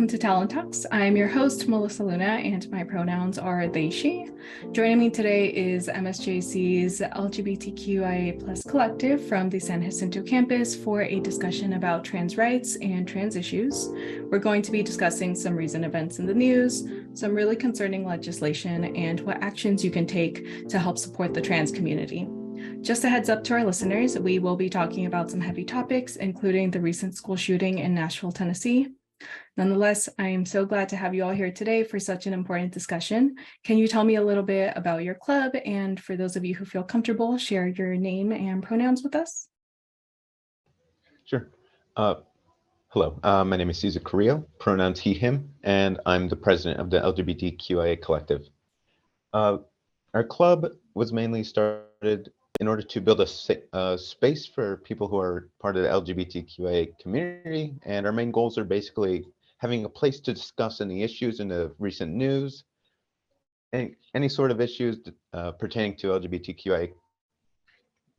welcome to Talent Talks. I'm your host, Melissa Luna, and my pronouns are they, she. Joining me today is MSJC's LGBTQIA plus collective from the San Jacinto campus for a discussion about trans rights and trans issues. We're going to be discussing some recent events in the news, some really concerning legislation, and what actions you can take to help support the trans community. Just a heads up to our listeners, we will be talking about some heavy topics, including the recent school shooting in Nashville, Tennessee. Nonetheless, I am so glad to have you all here today for such an important discussion. Can you tell me a little bit about your club? And for those of you who feel comfortable, share your name and pronouns with us. Sure. Hello, my name is Cesar Carrillo, pronouns he, him, and I'm the president of the LGBTQIA collective. Our club was mainly started in order to build a space for people who are part of the LGBTQIA community, and our main goals are basically having a place to discuss any issues in the recent news, any sort of issues pertaining to LGBTQIA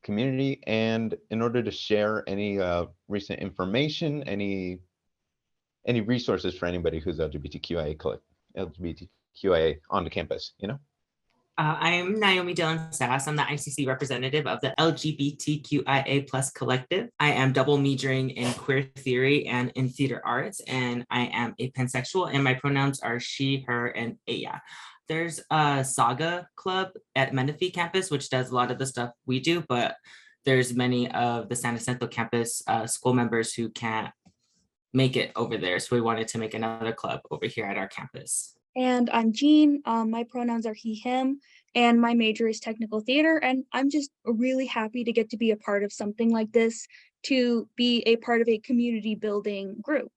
community, and in order to share any recent information, any resources for anybody who's LGBTQIA on the campus, you know? I'm Naomi Dillon Sass. I'm the ICC representative of the LGBTQIA plus collective. I am double majoring in queer theory and in theater arts, and I am a pansexual, and my pronouns are she, her, and ella. There's a Saga club at Menifee campus, which does a lot of the stuff we do, but there's many of the San Jacinto campus school members who can't make it over there. So we wanted to make another club over here at our campus. And I'm Jean. My pronouns are he, him, and my major is technical theater. And I'm just really happy to get to be a part of something like this, to be a part of a community building group.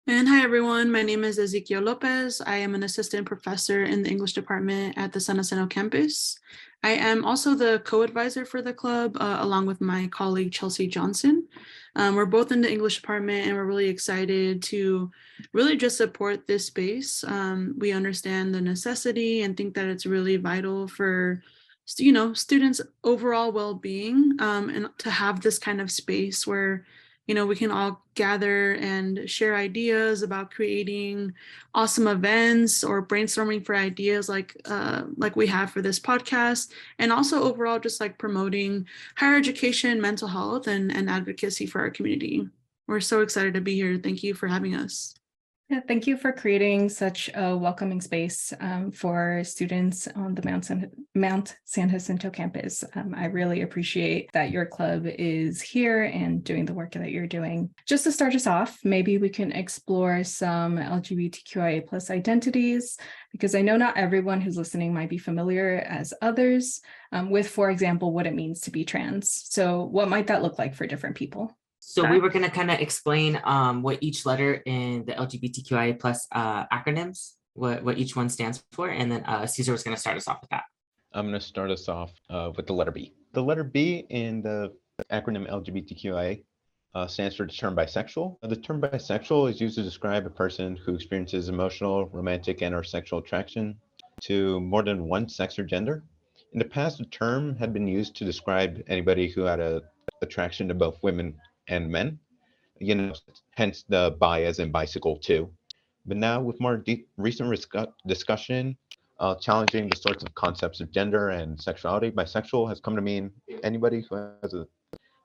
And hi, everyone. My name is Ezequiel Lopez. I am an assistant professor in the English department at the San Jacinto campus. I am also the co-advisor for the club, along with my colleague, Chelsea Johnson. We're both in the English department, and we're really excited to really just support this space. We understand the necessity and think that it's really vital for students' overall well-being, and to have this kind of space where we can all gather and share ideas about creating awesome events or brainstorming for ideas like we have for this podcast, and also overall just like promoting higher education, mental health, and advocacy for our community. We're so excited to be here. Thank you for having us. Yeah, thank you for creating such a welcoming space for students on the Mount San Jacinto campus. I really appreciate that your club is here and doing the work that you're doing. Just to start us off, maybe we can explore some LGBTQIA plus identities, because I know not everyone who's listening might be familiar as others with, for example, what it means to be trans. So what might that look like for different people? So we were going to kind of explain what each letter in the LGBTQIA plus acronyms, what each one stands for. And then Cesar was going to start us off with that. I'm going to start us off with the letter B. The letter B in the acronym LGBTQIA stands for the term bisexual. The term bisexual is used to describe a person who experiences emotional, romantic, and or sexual attraction to more than one sex or gender. In the past, the term had been used to describe anybody who had an attraction to both women and men, hence the bi as in bicycle too. But now with more recent discussion challenging the sorts of concepts of gender and sexuality, bisexual has come to mean anybody who has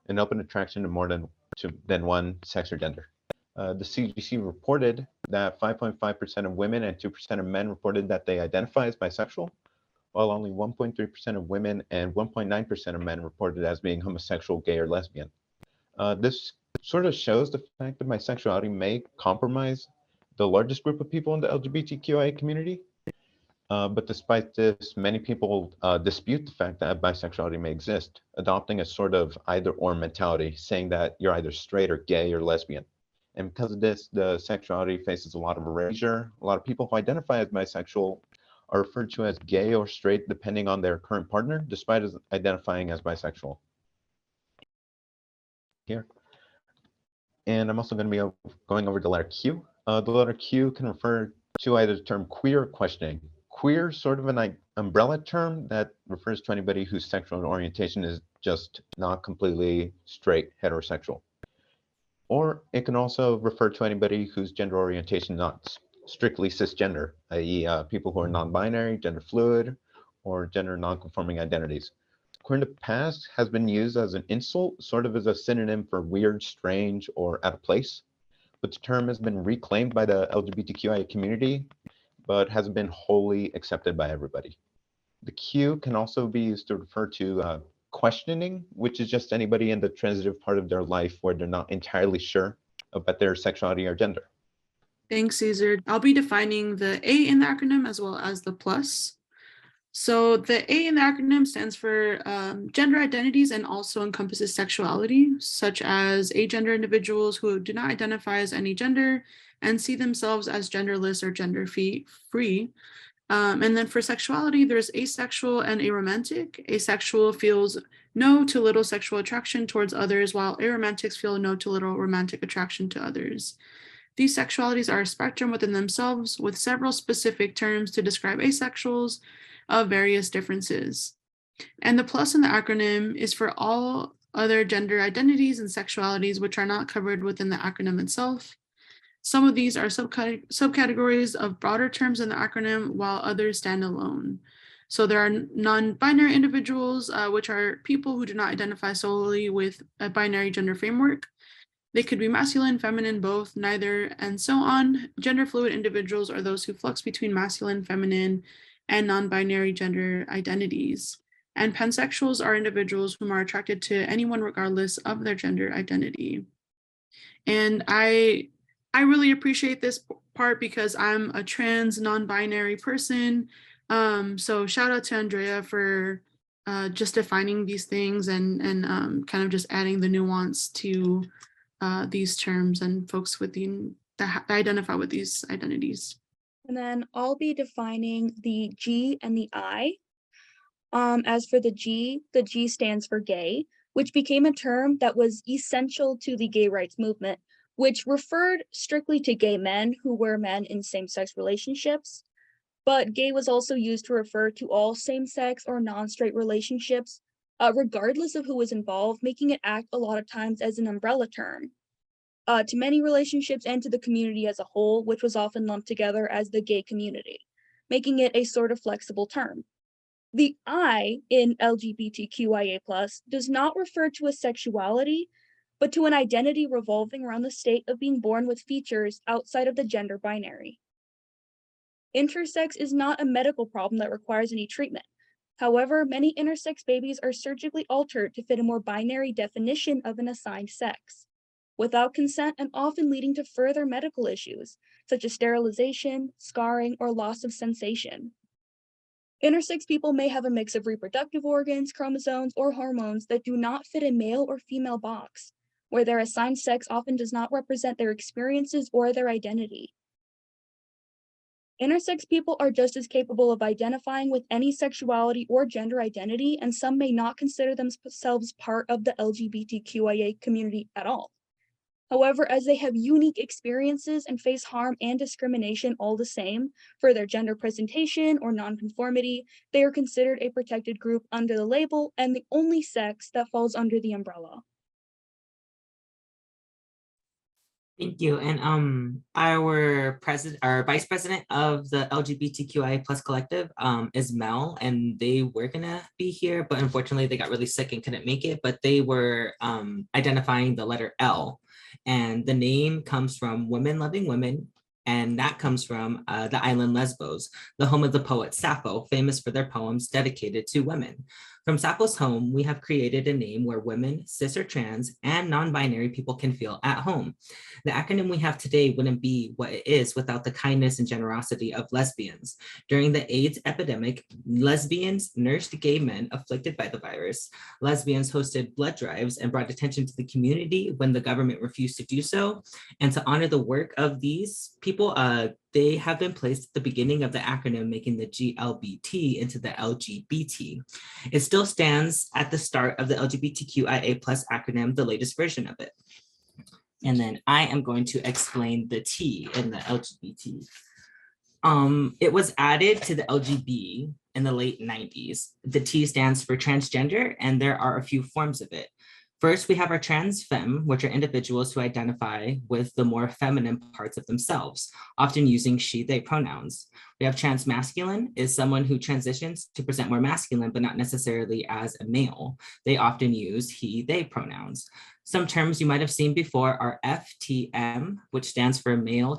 an open attraction to more than one sex or gender. The CGC reported that 5.5% of women and 2% of men reported that they identify as bisexual, while only 1.3% of women and 1.9% of men reported as being homosexual, gay, or lesbian. This sort of shows the fact that bisexuality may compromise the largest group of people in the LGBTQIA community. But despite this, many people dispute the fact that bisexuality may exist, adopting a sort of either or mentality, saying that you're either straight or gay or lesbian. And because of this, the sexuality faces a lot of erasure. A lot of people who identify as bisexual are referred to as gay or straight depending on their current partner, despite identifying as bisexual. Here. And I'm also going to be going over the letter Q. The letter Q can refer to either the term queer or questioning. Queer, sort of an umbrella term that refers to anybody whose sexual orientation is just not completely straight, heterosexual. Or it can also refer to anybody whose gender orientation is not strictly cisgender, i.e. People who are non-binary, gender fluid, or gender non-conforming identities. Queer in the past has been used as an insult, sort of as a synonym for weird, strange, or out of place. But the term has been reclaimed by the LGBTQIA community, but hasn't been wholly accepted by everybody. The Q can also be used to refer to questioning, which is just anybody in the transitive part of their life where they're not entirely sure about their sexuality or gender. Thanks, Caesar. I'll be defining the A in the acronym as well as the plus. So the A in the acronym stands for gender identities and also encompasses sexuality, such as agender individuals who do not identify as any gender and see themselves as genderless or gender free. And then for sexuality, there's asexual and aromantic. Asexual feels no to little sexual attraction towards others, while aromantics feel no to little romantic attraction to others. These sexualities are a spectrum within themselves with several specific terms to describe asexuals of various differences. And the plus in the acronym is for all other gender identities and sexualities which are not covered within the acronym itself. Some of these are subcategories of broader terms in the acronym, while others stand alone. So there are non-binary individuals, which are people who do not identify solely with a binary gender framework. They could be masculine, feminine, both, neither, and so on. Gender fluid individuals are those who flux between masculine, feminine, and non-binary gender identities. And pansexuals are individuals whom are attracted to anyone regardless of their gender identity. And I really appreciate this part because I'm a trans non-binary person. So shout out to Andrea for just defining these things and kind of just adding the nuance to these terms and folks that identify with these identities. And then I'll be defining the G and the I. As for the G stands for gay, which became a term that was essential to the gay rights movement, which referred strictly to gay men who were men in same-sex relationships. But gay was also used to refer to all same-sex or non-straight relationships, regardless of who was involved, making it act a lot of times as an umbrella term to many relationships and to the community as a whole, which was often lumped together as the gay community, making it a sort of flexible term. The I in LGBTQIA+ does not refer to a sexuality, but to an identity revolving around the state of being born with features outside of the gender binary. Intersex is not a medical problem that requires any treatment. However, many intersex babies are surgically altered to fit a more binary definition of an assigned sex, without consent and often leading to further medical issues, such as sterilization, scarring, or loss of sensation. Intersex people may have a mix of reproductive organs, chromosomes, or hormones that do not fit a male or female box, where their assigned sex often does not represent their experiences or their identity. Intersex people are just as capable of identifying with any sexuality or gender identity, and some may not consider themselves part of the LGBTQIA community at all. However, as they have unique experiences and face harm and discrimination all the same for their gender presentation or nonconformity, they are considered a protected group under the label and the only sex that falls under the umbrella. Thank you. And our vice president of the LGBTQIA+ collective is Mel, and they were gonna be here, but unfortunately they got really sick and couldn't make it. But they were identifying the letter L, and the name comes from Women Loving Women, and that comes from the island Lesbos, the home of the poet Sappho, famous for their poems dedicated to women. From Sappho's home, we have created a name where women, cis or trans, and non-binary people can feel at home. The acronym we have today wouldn't be what it is without the kindness and generosity of lesbians. During the AIDS epidemic, lesbians nursed gay men afflicted by the virus. Lesbians hosted blood drives and brought attention to the community when the government refused to do so. And to honor the work of these people, they have been placed at the beginning of the acronym, making the GLBT into the LGBT. It still stands at the start of the LGBTQIA+ acronym, the latest version of it. And then I am going to explain the T in the LGBT. It was added to the LGB in the late 90s. The T stands for transgender, and there are a few forms of it. First, we have our trans femme, which are individuals who identify with the more feminine parts of themselves, often using she, they pronouns. We have trans masculine is someone who transitions to present more masculine, but not necessarily as a male. They often use he, they pronouns. Some terms you might have seen before are FTM, which stands for female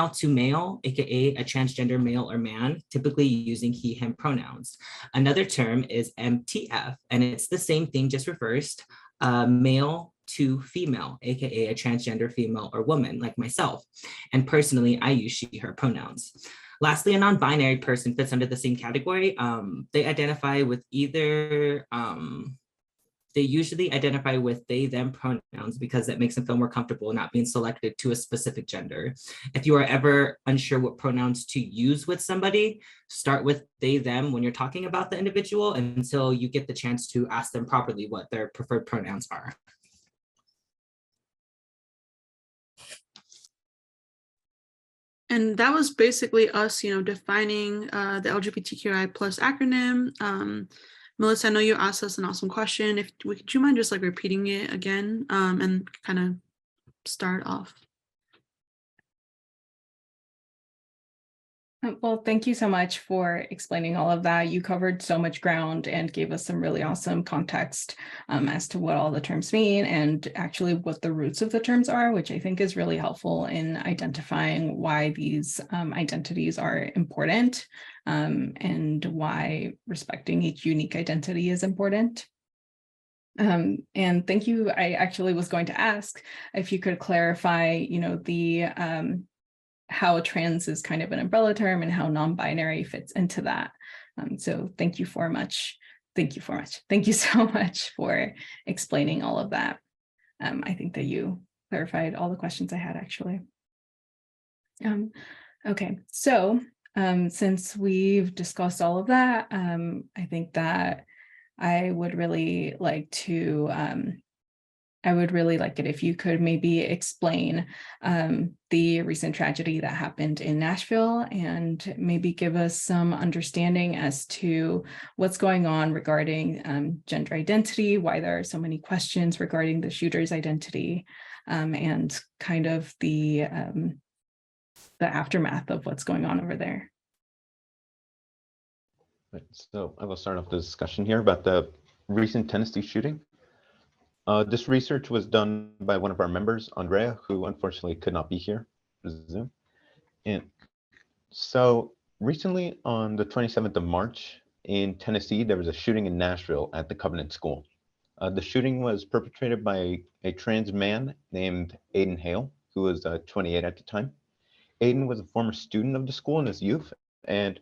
to male, aka a transgender male or man, typically using he, him pronouns. Another term is MTF, and it's the same thing, just reversed, male to female, aka a transgender female or woman like myself. And personally, I use she, her pronouns. Lastly, a non-binary person fits under the same category. They identify with either they usually identify with they, them pronouns because that makes them feel more comfortable not being selected to a specific gender. If you are ever unsure what pronouns to use with somebody, start with they, them when you're talking about the individual until you get the chance to ask them properly what their preferred pronouns are. And that was basically us, defining the LGBTQI plus acronym. Melissa, I know you asked us an awesome question. Would you mind just repeating it again and kind of start off? Well, thank you so much for explaining all of that. You covered so much ground and gave us some really awesome context as to what all the terms mean and actually what the roots of the terms are, which I think is really helpful in identifying why these identities are important and why respecting each unique identity is important. And thank you. I actually was going to ask if you could clarify, how trans is kind of an umbrella term and how non-binary fits into that. So thank you so much for explaining all of that. I think that you clarified all the questions I had actually. Okay, so since we've discussed all of that, I think that I would really like it if you could maybe explain the recent tragedy that happened in Nashville and maybe give us some understanding as to what's going on regarding gender identity, why there are so many questions regarding the shooter's identity, and kind of the aftermath of what's going on over there. Right, so I will start off the discussion here about the recent Tennessee shooting. This research was done by one of our members, Andrea, who unfortunately could not be here for Zoom. And so recently on the 27th of March in Tennessee, there was a shooting in Nashville at the Covenant School. The shooting was perpetrated by a trans man named Aiden Hale, who was 28 at the time. Aiden was a former student of the school in his youth, and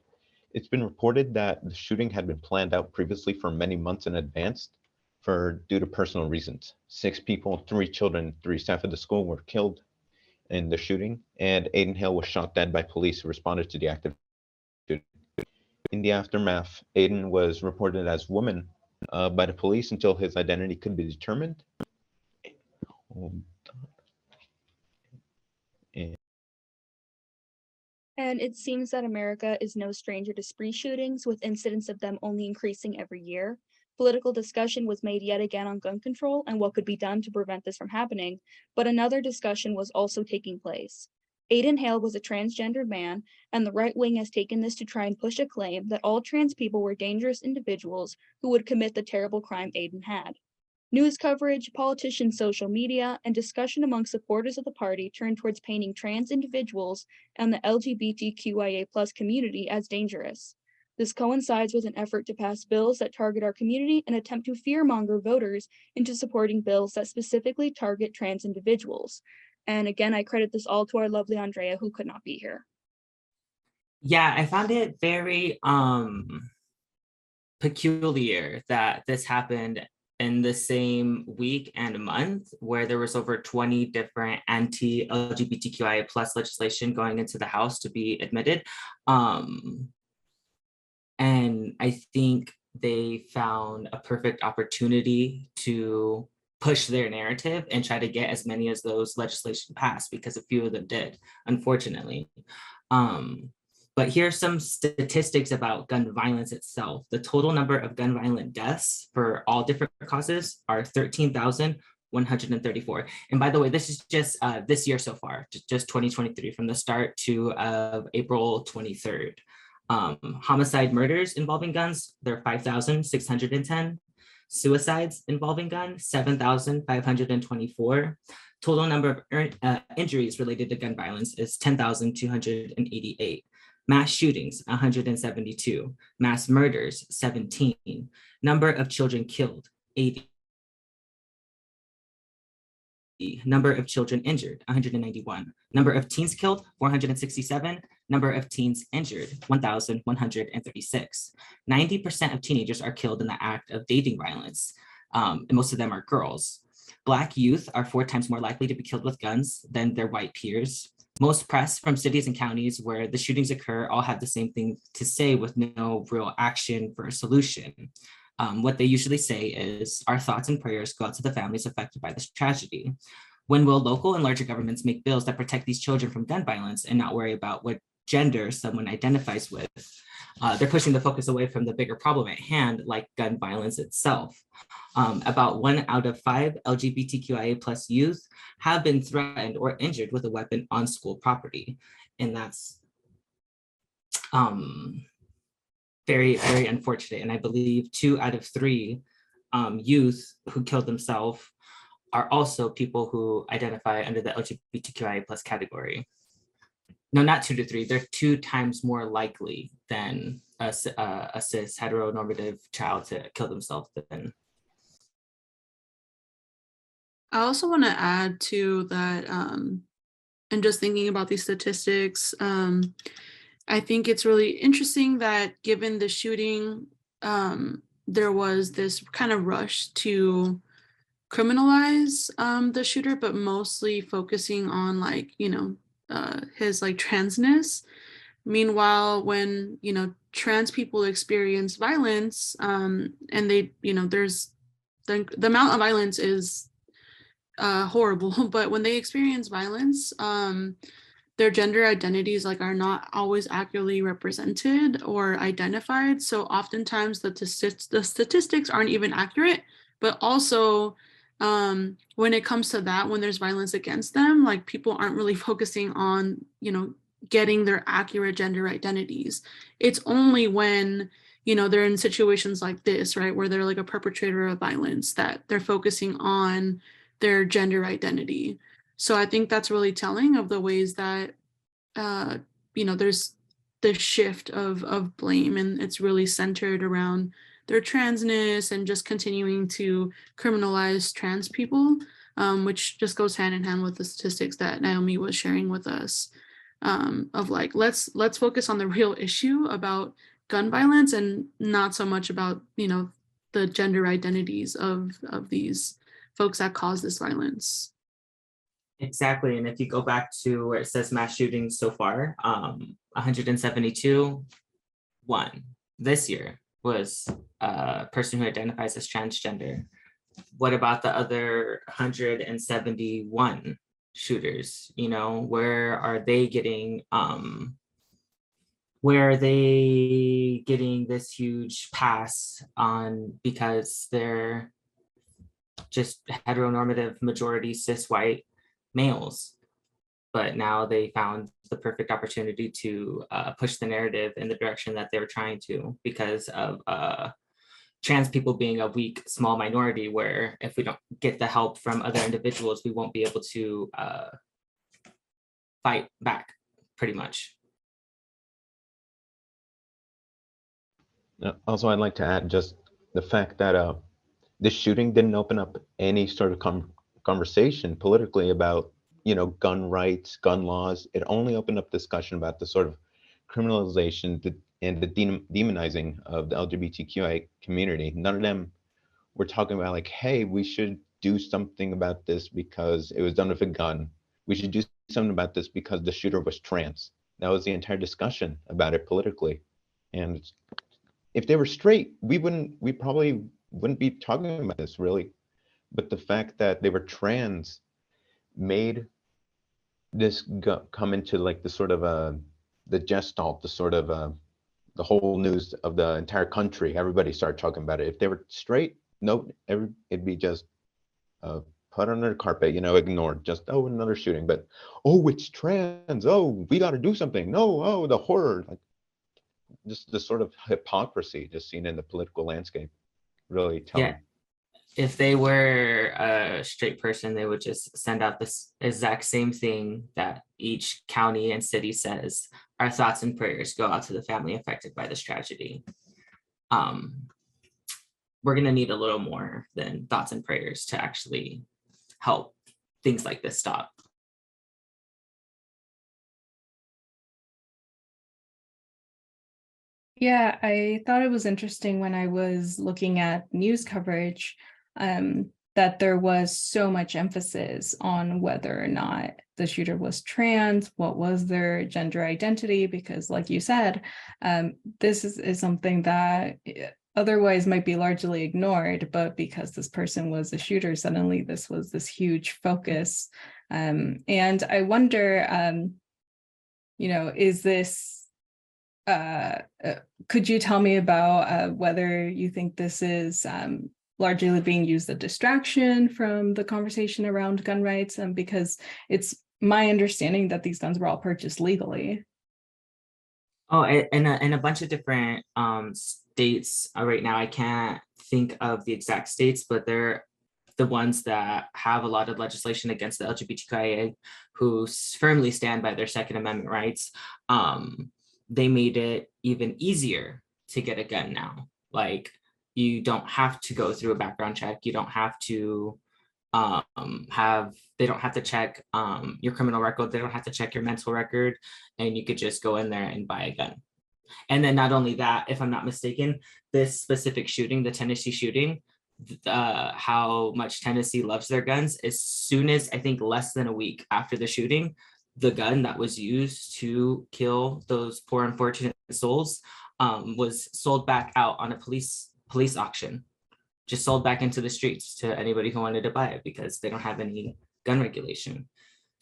it's been reported that the shooting had been planned out previously for many months in advance due to personal reasons. 6 people, 3 children, 3 staff of the school were killed in the shooting, and Aiden Hale was shot dead by police who responded to the active shooting. In the aftermath, Aiden was reported as woman by the police until his identity could be determined. And it seems that America is no stranger to spree shootings, with incidents of them only increasing every year. Political discussion was made yet again on gun control and what could be done to prevent this from happening, but another discussion was also taking place. Aiden Hale was a transgender man, and the right wing has taken this to try and push a claim that all trans people were dangerous individuals who would commit the terrible crime Aiden had. News coverage, politicians' social media, and discussion among supporters of the party turned towards painting trans individuals and the LGBTQIA+ community as dangerous. This coincides with an effort to pass bills that target our community and attempt to fearmonger voters into supporting bills that specifically target trans individuals. And again, I credit this all to our lovely Andrea, who could not be here. Yeah, I found it very peculiar that this happened in the same week and month where there was over 20 different anti-LGBTQIA+ legislation going into the House to be admitted. And I think they found a perfect opportunity to push their narrative and try to get as many as those legislation passed, because a few of them did, unfortunately. But here are some statistics about gun violence itself. The total number of gun violent deaths for all different causes are 13,134. And by the way, this is just this year so far, just 2023, from the start to April 23rd. Homicide murders involving guns, they're 5,610. Suicides involving guns, 7,524. Total number of injuries related to gun violence is 10,288. Mass shootings, 172. Mass murders, 17. Number of children killed, 80. Number of children injured, 191. Number of teens killed, 467. Number of teens injured, 1,136. 90% of teenagers are killed in the act of dating violence, and most of them are girls. Black youth are 4 times more likely to be killed with guns than their white peers. Most press from cities and counties where the shootings occur all have the same thing to say with no real action for a solution. What they usually say is, our thoughts and prayers go out to the families affected by this tragedy. When will local and larger governments make bills that protect these children from gun violence and not worry about what gender someone identifies with? They're pushing the focus away from the bigger problem at hand, like gun violence itself. About 1 out of 5 LGBTQIA plus youth have been threatened or injured with a weapon on school property. And that's very, very unfortunate. And I believe 2 out of 3 youth who killed themselves are also people who identify under the LGBTQIA plus category. No, not 2 to 3. They're 2 times more likely than a cis heteronormative child to kill themselves than. I also want to add to that, and just thinking about these statistics, I think it's really interesting that given the shooting, there was this kind of rush to criminalize the shooter, but mostly focusing on his transness. Meanwhile, when trans people experience violence, and they there's the amount of violence is horrible, but when they experience violence, their gender identities are not always accurately represented or identified. So oftentimes the statistics aren't even accurate, but also when it comes to that, when there's violence against them, people aren't really focusing on, getting their accurate gender identities. It's only when, they're in situations like this, right, where they're a perpetrator of violence, that they're focusing on their gender identity. So I think that's really telling of the ways that, there's this shift of blame, and it's really centered around their transness and just continuing to criminalize trans people, which just goes hand in hand with the statistics that Naomi was sharing with us, of let's focus on the real issue about gun violence and not so much about, the gender identities of these folks that cause this violence. Exactly. And if you go back to where it says mass shootings so far, 172, 1 this year was a person who identifies as transgender. What about the other 171 shooters? Where are they getting this huge pass on because they're just heteronormative majority cis white males? But now they found the perfect opportunity to push the narrative in the direction that they were trying to, because of trans people being a weak, small minority, where if we don't get the help from other individuals, we won't be able to fight back, pretty much. Also, I'd like to add just the fact that this shooting didn't open up any sort of conversation politically about, gun rights, gun laws. It only opened up discussion about the sort of criminalization and the demonizing of the LGBTQIA community. None of them were talking about hey, we should do something about this because it was done with a gun. We should do something about this because the shooter was trans. That was the entire discussion about it politically. And if they were straight, we probably wouldn't be talking about this really. But the fact that they were trans made this come into the sort of the gestalt, the sort of the whole news of the entire country. Everybody started talking about it. If they were straight, no, it'd be just put under the carpet, ignored. Just, oh, another shooting. But, oh, it's trans. Oh, we got to do something. No, oh, the horror. Like, just the sort of hypocrisy just seen in the political landscape. Really telling. Yeah. If they were a straight person, they would just send out this exact same thing that each county and city says: our thoughts and prayers go out to the family affected by this tragedy. We're going to need a little more than thoughts and prayers to actually help things like this stop. Yeah, I thought it was interesting when I was looking at news coverage that there was so much emphasis on whether or not the shooter was trans, what was their gender identity, because like you said, this is something that otherwise might be largely ignored, but because this person was a shooter, suddenly this was this huge focus. And I wonder, is this, could you tell me about whether you think this is largely being used as a distraction from the conversation around gun rights? Because it's my understanding that these guns were all purchased legally. Oh, in a bunch of different states right now. I can't think of the exact states, but they're the ones that have a lot of legislation against the LGBTQIA who firmly stand by their Second Amendment rights. They made it even easier to get a gun now. Like, you don't have to go through a background check. You don't have to they don't have to check your criminal record. They don't have to check your mental record, and you could just go in there and buy a gun. And then not only that, if I'm not mistaken, this specific shooting, the Tennessee shooting, how much Tennessee loves their guns, as soon as, I think, less than a week after the shooting, the gun that was used to kill those poor unfortunate souls was sold back out on a police auction, just sold back into the streets to anybody who wanted to buy it, because they don't have any gun regulation.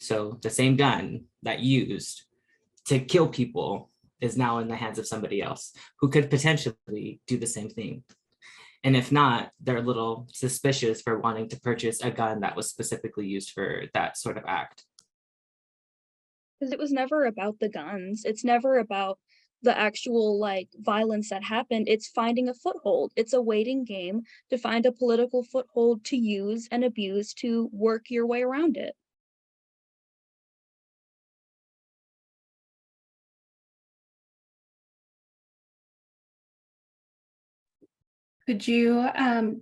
So the same gun that used to kill people is now in the hands of somebody else who could potentially do the same thing. And if not, they're a little suspicious for wanting to purchase a gun that was specifically used for that sort of act. Because it was never about the guns. It's never about the actual violence that happened. It's finding a foothold. It's a waiting game to find a political foothold to use and abuse to work your way around it. Could you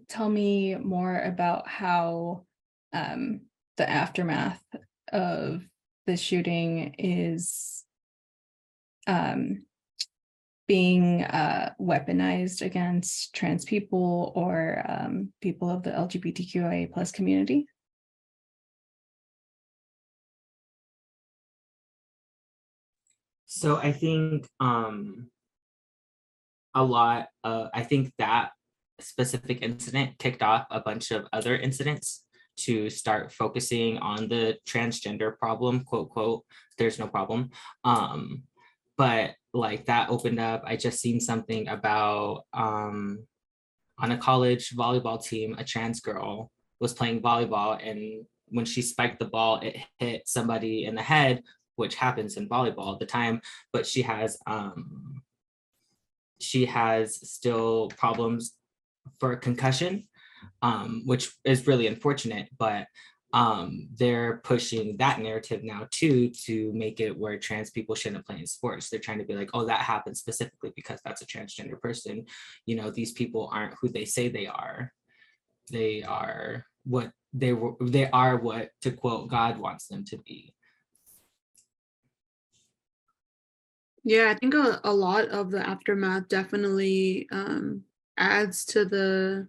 tell me more about how the aftermath of the shooting is being weaponized against trans people or people of the LGBTQIA plus community? So I think I think that specific incident kicked off a bunch of other incidents to start focusing on the transgender problem, quote, quote, there's no problem. But that opened up, I just seen something about on a college volleyball team, a trans girl was playing volleyball, and when she spiked the ball, it hit somebody in the head, which happens in volleyball at the time, but she has still problems for concussion, which is really unfortunate, but they're pushing that narrative now too, to make it where trans people shouldn't play in sports. They're trying to be like, oh, that happened specifically because that's a transgender person. These people aren't who they say they are. They are what they are, what, to quote, God wants them to be. Yeah, I think a lot of the aftermath definitely adds to the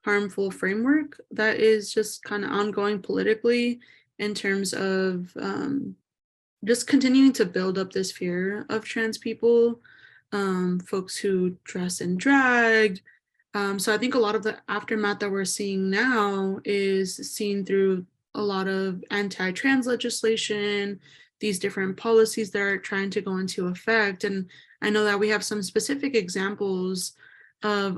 harmful framework that is just kind of ongoing politically, in terms of just continuing to build up this fear of trans people, folks who dress in drag. So I think a lot of the aftermath that we're seeing now is seen through a lot of anti-trans legislation, these different policies that are trying to go into effect. And I know that we have some specific examples of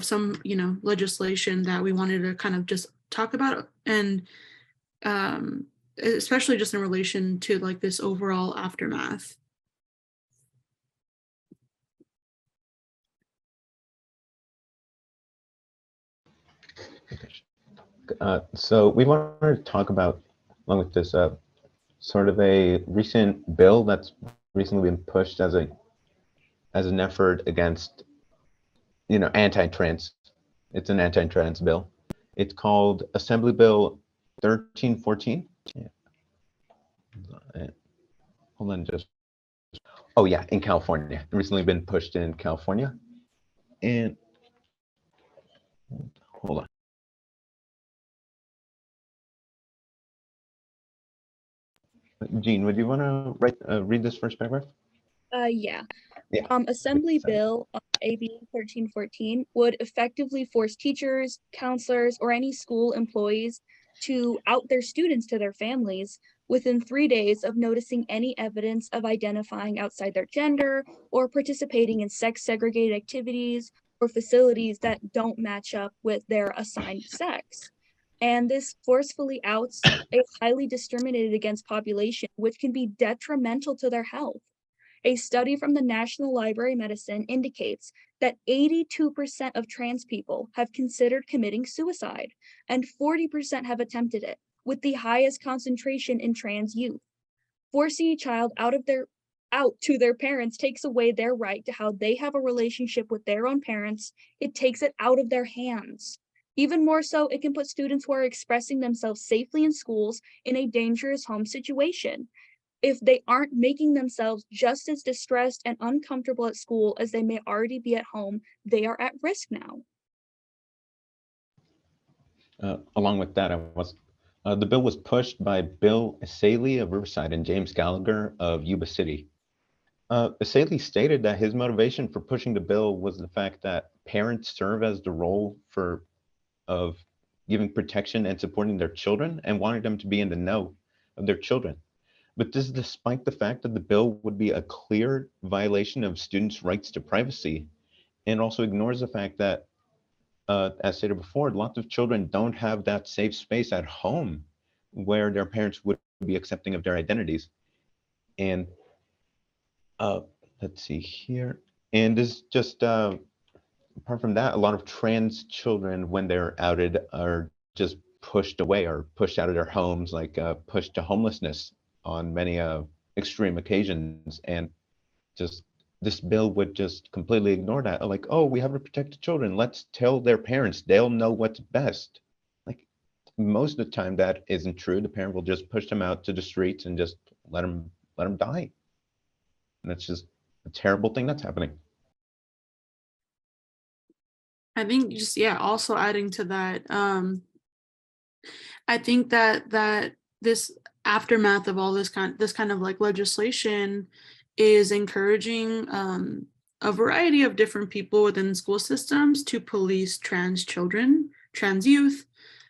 some, legislation that we wanted to kind of just talk about, and especially just in relation to like this overall aftermath. So we wanted to talk about, along with this, sort of a recent bill that's recently been pushed as an effort against, anti-trans. It's an anti-trans bill. It's called Assembly Bill 1314. Yeah. Hold on, oh yeah, in California. Recently been pushed in California. And hold on. Jean, would you want to read this first paragraph? Yeah. Yeah. Assembly Bill AB 1314 would effectively force teachers, counselors, or any school employees to out their students to their families within 3 days of noticing any evidence of identifying outside their gender or participating in sex-segregated activities or facilities that don't match up with their assigned sex. And this forcefully outs a highly discriminated against population, which can be detrimental to their health. A study from the National Library of Medicine indicates that 82% of trans people have considered committing suicide, and 40% have attempted it, with the highest concentration in trans youth. Forcing a child out to their parents takes away their right to how they have a relationship with their own parents. It takes it out of their hands. Even more so, it can put students who are expressing themselves safely in schools in a dangerous home situation. If they aren't making themselves just as distressed and uncomfortable at school as they may already be at home, they are at risk now. Along with that, the bill was pushed by Bill Asaley of Riverside and James Gallagher of Yuba City. Asaley stated that his motivation for pushing the bill was the fact that parents serve as the role of giving protection and supporting their children, and wanted them to be in the know of their children. But this is despite the fact that the bill would be a clear violation of students' rights to privacy, and also ignores the fact that, as stated before, lots of children don't have that safe space at home where their parents would be accepting of their identities. And let's see here. And this just, apart from that, a lot of trans children, when they're outed, are just pushed away or pushed out of their homes, like pushed to homelessness on many extreme occasions. And just this bill would just completely ignore that. Like, oh, we have to protect the children. Let's tell their parents. They'll know what's best. Like, most of the time that isn't true. The parent will just push them out to the streets and just let them die. And that's just a terrible thing that's happening. I think just, yeah, also adding to that, I think that this aftermath of all this kind of like legislation is encouraging a variety of different people within school systems to police trans children, trans youth.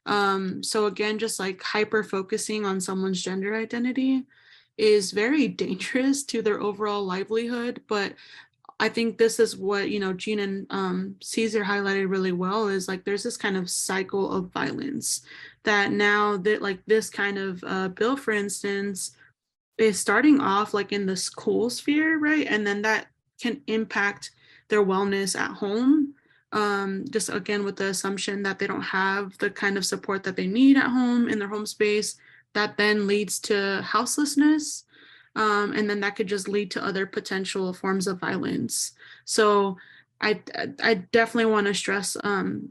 So again, just like hyper focusing on someone's gender identity is very dangerous to their overall livelihood. But I think this is what, Jean and Caesar highlighted really well, is like there's this kind of cycle of violence that now that like this kind of bill, for instance, is starting off like in the school sphere, right? And then that can impact their wellness at home. Just again, with the assumption that they don't have the kind of support that they need at home in their home space, that then leads to houselessness. And then that could just lead to other potential forms of violence. So I definitely want to stress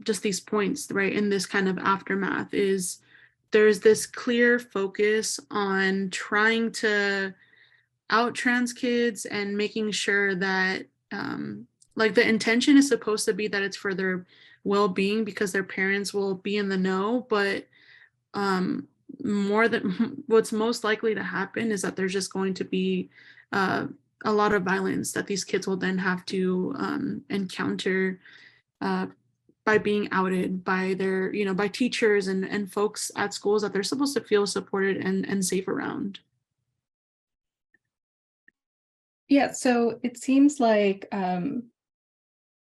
just these points, right? In this kind of aftermath is there's this clear focus on trying to out trans kids and making sure that like the intention is supposed to be that it's for their well-being because their parents will be in the know, but more than what's most likely to happen is that there's just going to be a lot of violence that these kids will then have to encounter by being outed by their, by teachers and folks at schools that they're supposed to feel supported and safe around. Yeah, so it seems like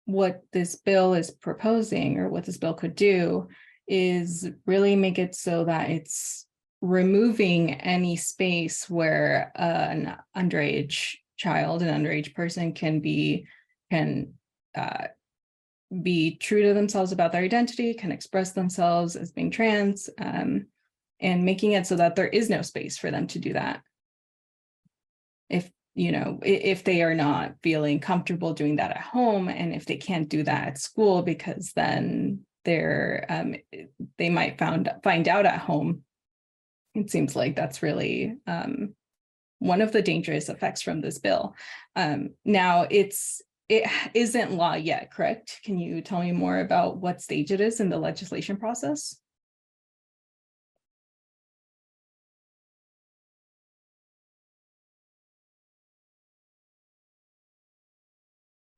what this bill is proposing, or what this bill could do, is really make it so that it's removing any space where an underage child, an underage person can be true to themselves about their identity, can express themselves as being trans, and making it so that there is no space for them to do that. If if they are not feeling comfortable doing that at home, and if they can't do that at school, because then they might find out at home. It seems like that's really one of the dangerous effects from this bill. Now it isn't law yet, correct? Can you tell me more about what stage it is in the legislation process?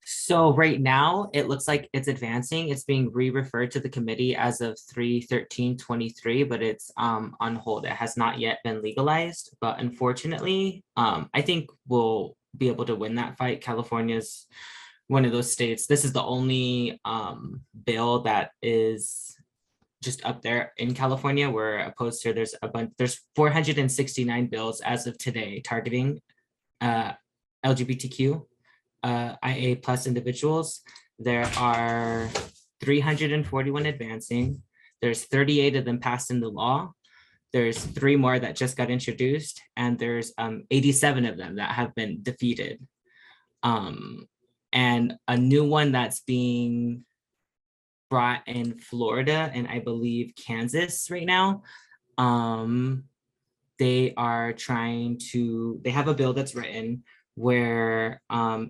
So right now, it looks like it's advancing. It's being re-referred to the committee as of 3/13/23, but it's on hold. It has not yet been legalized, but unfortunately, I think we'll be able to win that fight. California's one of those states. This is the only bill that is just up there in California, where opposed to there's 469 bills as of today targeting LGBTQ IA plus individuals. There are 341 advancing. There's 38 of them passed into law. There's 3 more that just got introduced, and there's 87 of them that have been defeated. And a new one that's being brought in Florida and I believe Kansas right now. They have a bill that's written where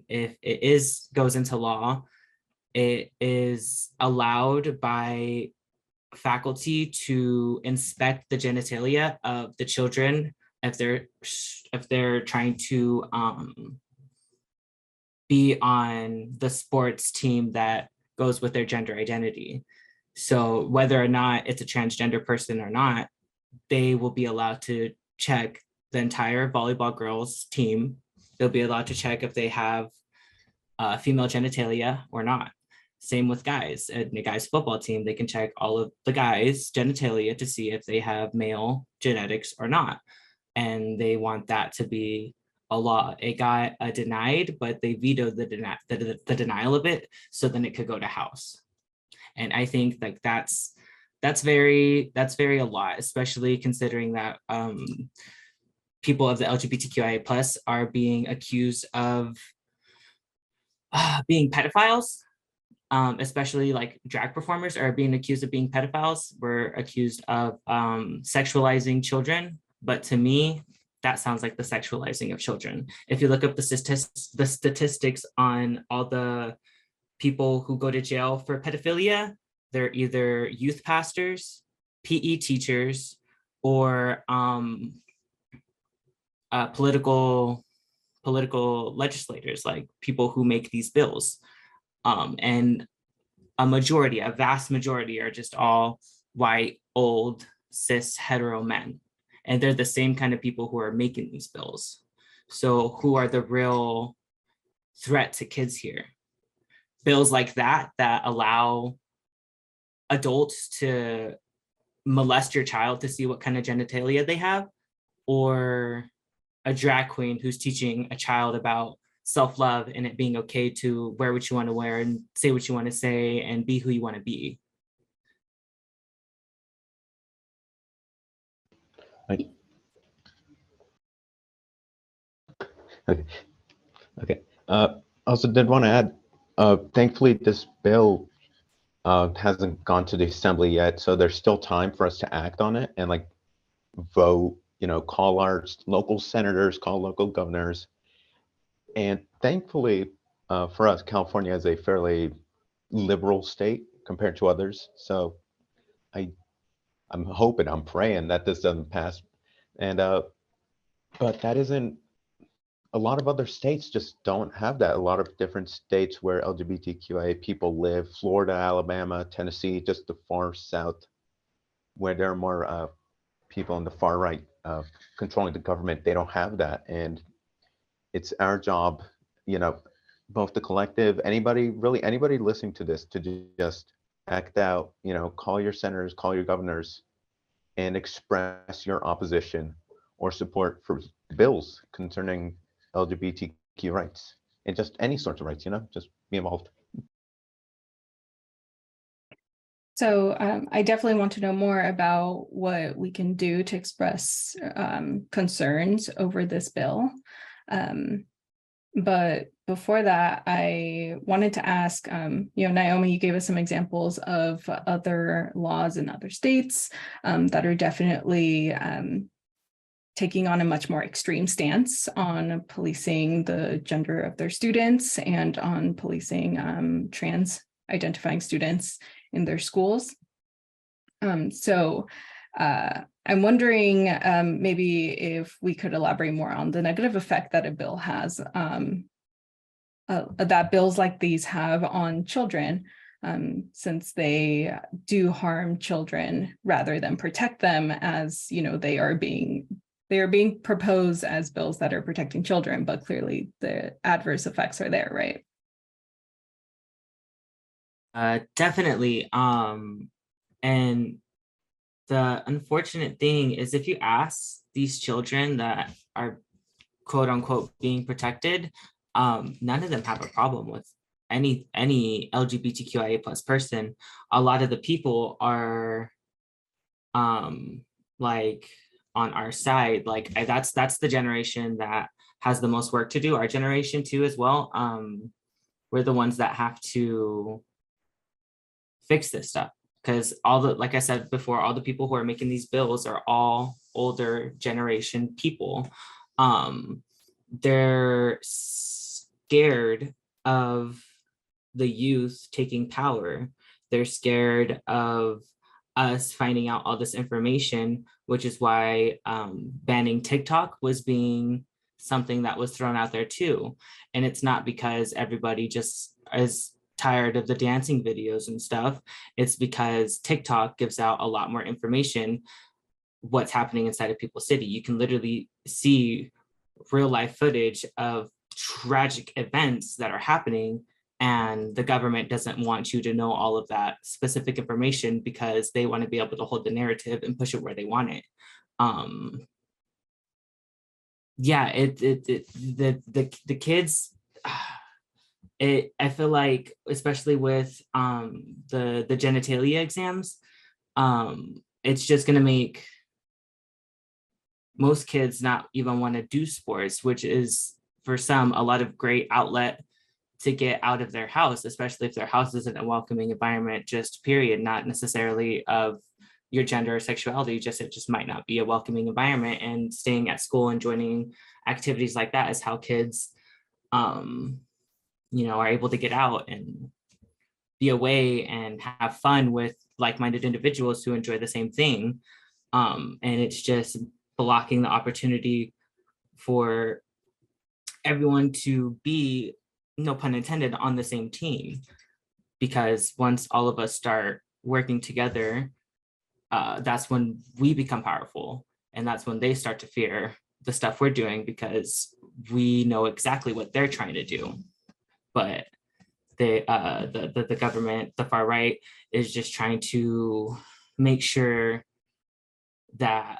if it goes into law, it is allowed by faculty to inspect the genitalia of the children if they're trying to be on the sports team that goes with their gender identity. So whether or not it's a transgender person or not, they will be allowed to check the entire volleyball girls team. They'll be allowed to check if they have female genitalia or not. Same with guys. At the guys football team, they can check all of the guys' genitalia to see if they have male genetics or not. And they want that to be a law. It got denied, but they vetoed the denial of it, so then it could go to House. And I think like that's very a lot, especially considering that people of the LGBTQIA plus are being accused of being pedophiles. Especially like drag performers are being accused of being pedophiles. We're accused of sexualizing children, but to me, that sounds like the sexualizing of children. If you look up the statistics on all the people who go to jail for pedophilia, they're either youth pastors, PE teachers, or political legislators, like people who make these bills. And a vast majority are just all white, old, cis, hetero men. And they're the same kind of people who are making these bills. So who are the real threat to kids here? Bills like that allow adults to molest your child to see what kind of genitalia they have, or a drag queen who's teaching a child about self-love and it being okay to wear what you want to wear and say what you want to say and be who you want to be. Okay. Okay. Also did want to add, thankfully this bill hasn't gone to the assembly yet, so there's still time for us to act on it and like vote, call our local senators, call local governors. And thankfully for us, California is a fairly liberal state compared to others. So I'm hoping, I'm praying that this doesn't pass. And but that isn't, a lot of other states just don't have that. A lot of different states where LGBTQIA people live, Florida, Alabama, Tennessee, just the far south, where there are more people on the far right controlling the government, they don't have that. And it's our job, both the collective, anybody listening to this, to just act out, call your senators, call your governors, and express your opposition or support for bills concerning LGBTQ rights and just any sorts of rights, just be involved. So I definitely want to know more about what we can do to express concerns over this bill. But before that, I wanted to ask, Naomi, you gave us some examples of other laws in other states that are definitely taking on a much more extreme stance on policing the gender of their students and on policing trans identifying students in their schools. So I'm wondering maybe if we could elaborate more on the negative effect that a bill has, that bills like these have on children, since they do harm children rather than protect them, as they are being proposed as bills that are protecting children, but clearly the adverse effects are there, right? Definitely. And the unfortunate thing is, if you ask these children that are quote unquote being protected, none of them have a problem with any LGBTQIA plus person. A lot of the people are like on our side. Like that's the generation that has the most work to do. Our generation too as well. We're the ones that have to fix this stuff, because like I said before, all the people who are making these bills are all older generation people. They're scared of the youth taking power. They're scared of us finding out all this information, which is why banning TikTok was being something that was thrown out there too. And it's not because everybody just is tired of the dancing videos and stuff. It's because TikTok gives out a lot more information what's happening inside of people's city. You can literally see real life footage of tragic events that are happening, and the government doesn't want you to know all of that specific information because they want to be able to hold the narrative and push it where they want it. The kids, I feel like, especially with the genitalia exams, it's just gonna make most kids not even want to do sports, which is for some a lot of great outlet to get out of their house, especially if their house isn't a welcoming environment, just period, not necessarily of your gender or sexuality, it just might not be a welcoming environment. And staying at school and joining activities like that is how kids are able to get out and be away and have fun with like-minded individuals who enjoy the same thing. And it's just blocking the opportunity for everyone to be, no pun intended, on the same team. Because once all of us start working together, that's when we become powerful. And that's when they start to fear the stuff we're doing, because we know exactly what they're trying to do. But the government, the far right, is just trying to make sure that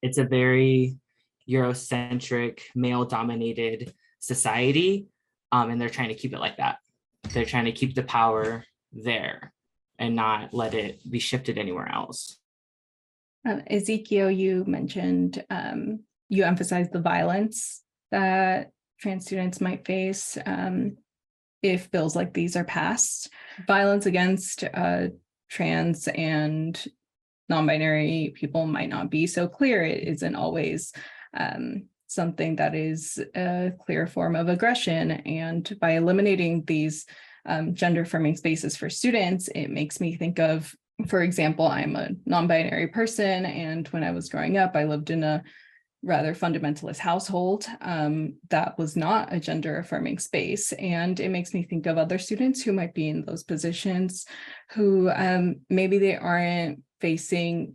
it's a very Eurocentric, male-dominated society, and they're trying to keep it like that. They're trying to keep the power there and not let it be shifted anywhere else. Ezekiel, you mentioned, you emphasized the violence that trans students might face if bills like these are passed. Violence against trans and non-binary people might not be so clear. It isn't always something that is a clear form of aggression. And by eliminating these gender-affirming spaces for students, it makes me think of, for example, I'm a non-binary person, and when I was growing up, I lived in a rather fundamentalist household that was not a gender-affirming space. And it makes me think of other students who might be in those positions, who maybe they aren't facing,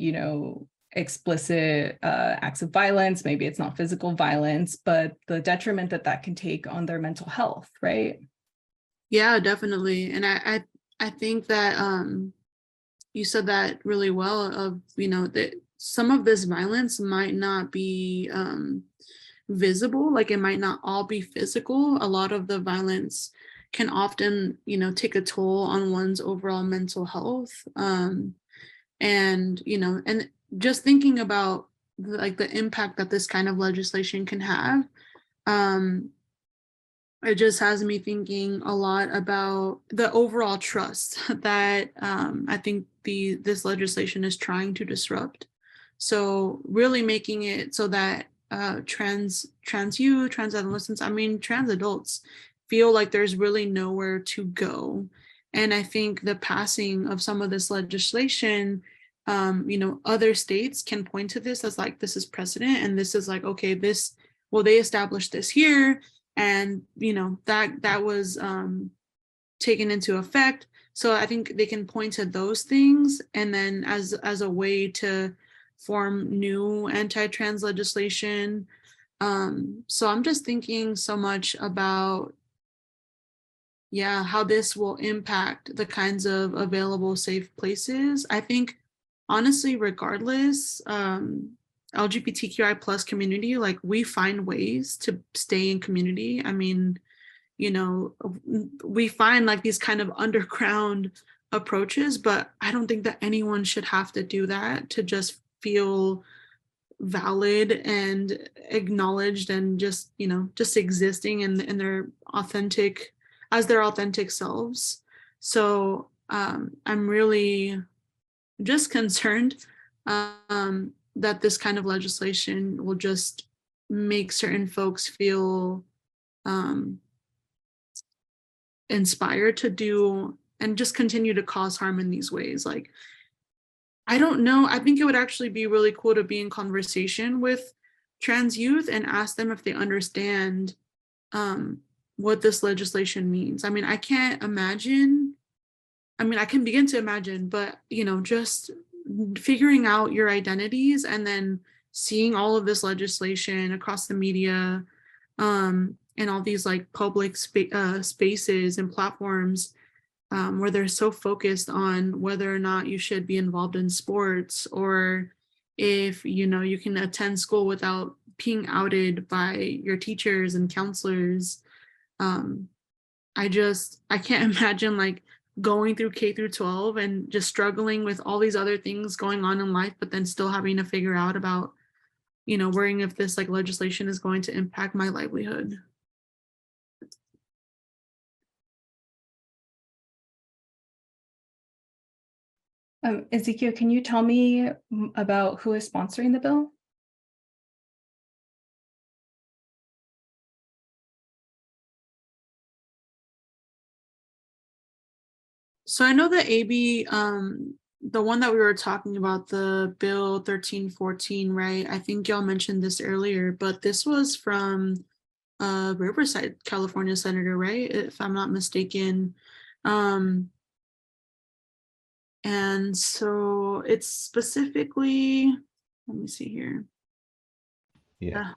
explicit acts of violence. Maybe it's not physical violence, but the detriment that that can take on their mental health, right? Yeah, definitely. And I think that you said that really well, of, that some of this violence might not be visible, like it might not all be physical. A lot of the violence can often, take a toll on one's overall mental health. And just thinking about the impact that this kind of legislation can have, it just has me thinking a lot about the overall trust that I think this legislation is trying to disrupt. So really making it so that trans youth, trans adolescents, trans adults feel like there's really nowhere to go. And I think the passing of some of this legislation, other states can point to this as like, this is precedent, and this is like, okay, they established this here, and that was taken into effect. So I think they can point to those things, and then as a way to form new anti-trans legislation. So I'm just thinking so much about how this will impact the kinds of available safe places. I think honestly, regardless, LGBTQI plus community, like, we find ways to stay in community. We find like these kind of underground approaches, but I don't think that anyone should have to do that to just feel valid and acknowledged, and just existing in their authentic selves. So I'm really just concerned that this kind of legislation will just make certain folks feel inspired to do and just continue to cause harm in these ways. Like, I don't know. I think it would actually be really cool to be in conversation with trans youth and ask them if they understand what this legislation means. I can't imagine. I can begin to imagine, but just figuring out your identities and then seeing all of this legislation across the media, and all these like public spaces and platforms, where they're so focused on whether or not you should be involved in sports, or if you can attend school without being outed by your teachers and counselors. I can't imagine like going through K through 12 and just struggling with all these other things going on in life, but then still having to figure out about, worrying if this like legislation is going to impact my livelihood. Ezekiel, can you tell me about who is sponsoring the bill? So I know the AB, the one that we were talking about, the bill 1314, right? I think y'all mentioned this earlier, but this was from Riverside, California senator, right? If I'm not mistaken. And so it's specifically, let me see here. Yeah.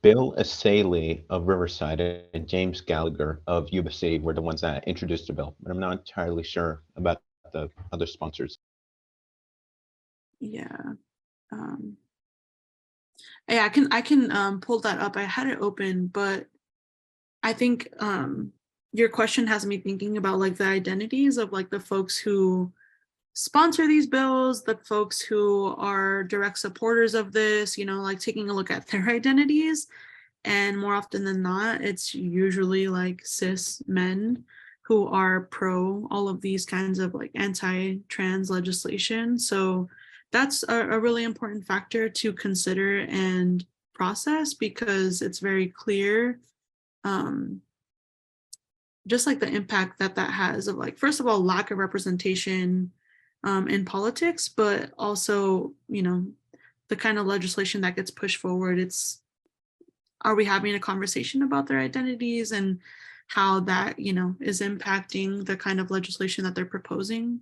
Bill Asaley of Riverside and James Gallagher of UBC were the ones that introduced the bill, but I'm not entirely sure about the other sponsors. Yeah. Yeah, I can pull that up. I had it open, but I think your question has me thinking about like the identities of like the folks who sponsor these bills, the folks who are direct supporters of this, like taking a look at their identities. And more often than not, it's usually like cis men who are pro all of these kinds of like anti-trans legislation. So that's a really important factor to consider and process, because it's very clear just like the impact that has of like, first of all, lack of representation in politics, but also, the kind of legislation that gets pushed forward. Are we having a conversation about their identities and how that, is impacting the kind of legislation that they're proposing?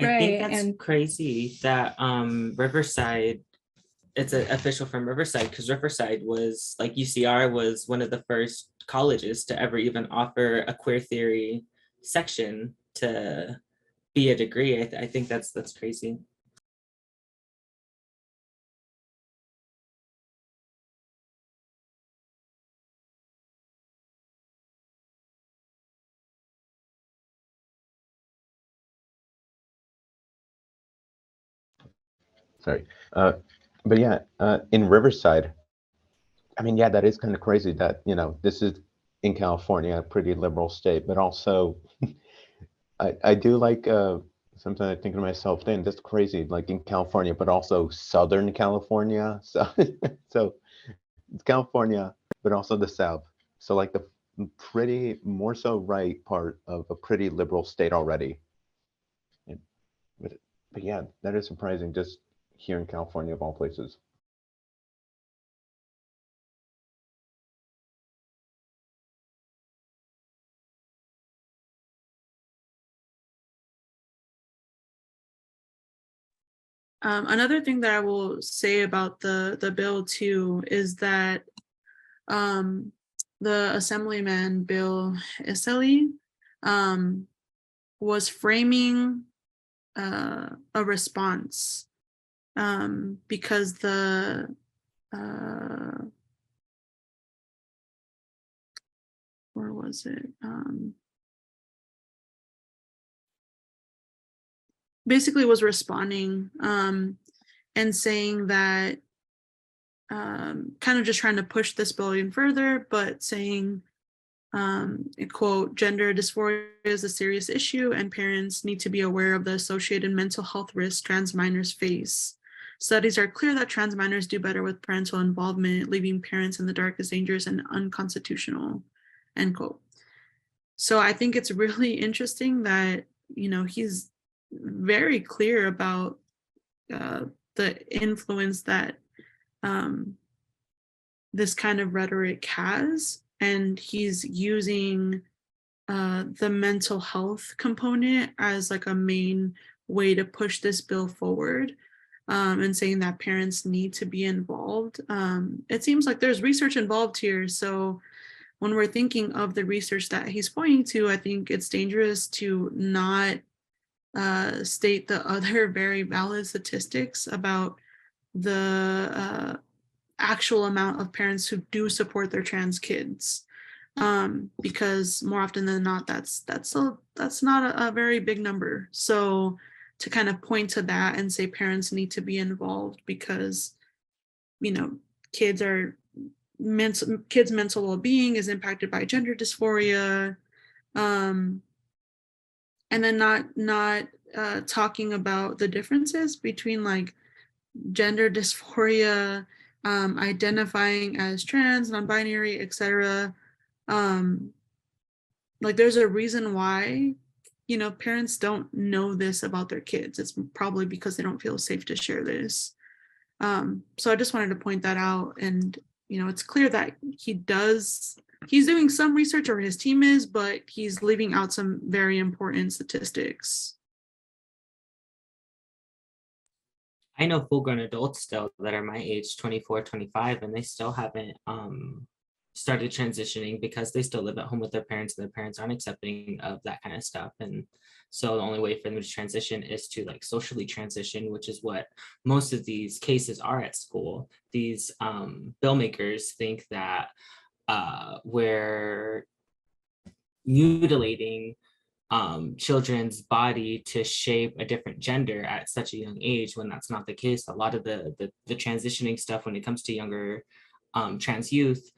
I think Right. that's And crazy that Riverside, it's an official from Riverside, because Riverside was, like, UCR was one of the first colleges to ever even offer a queer theory section to be a degree. I think that's crazy. Sorry. But yeah, in Riverside, I mean, yeah, that is kind of crazy that, this is in California, a pretty liberal state, but also I do like sometimes I think to myself, then that's crazy, like in California, but also Southern California. So so it's California, but also the South. So like the pretty more so right part of a pretty liberal state already. And, but but yeah, that is surprising just here in California of all places. Another thing that I will say about the bill too is that um, the Assemblyman Bill Iseli was framing a response because where was it? Basically was responding and saying that kind of just trying to push this bill even further, but saying, quote, gender dysphoria is a serious issue and parents need to be aware of the associated mental health risks trans minors face. Studies are clear that trans minors do better with parental involvement, leaving parents in the dark is dangerous and unconstitutional, end quote. So I think it's really interesting that, he's very clear about the influence that this kind of rhetoric has, and he's using the mental health component as like a main way to push this bill forward, and saying that parents need to be involved. It seems like there's research involved here, so when we're thinking of the research that he's pointing to, I think it's dangerous to not state the other very valid statistics about the actual amount of parents who do support their trans kids, because more often than not that's not a very big number. So to kind of point to that and say parents need to be involved because kids are kids' mental well-being is impacted by gender dysphoria, and then not talking about the differences between like gender dysphoria, identifying as trans, non-binary, etc. Like there's a reason why parents don't know this about their kids. It's probably because they don't feel safe to share this. So I just wanted to point that out, and it's clear that he's doing some research, or his team is, but he's leaving out some very important statistics. I know full-grown adults still that are my age, 24, 25, and they still haven't started transitioning because they still live at home with their parents, and their parents aren't accepting of that kind of stuff. And so the only way for them to transition is to like socially transition, which is what most of these cases are at school. These bill makers think that we're mutilating children's body to shape a different gender at such a young age, when that's not the case. A lot of the transitioning stuff when it comes to younger trans youth,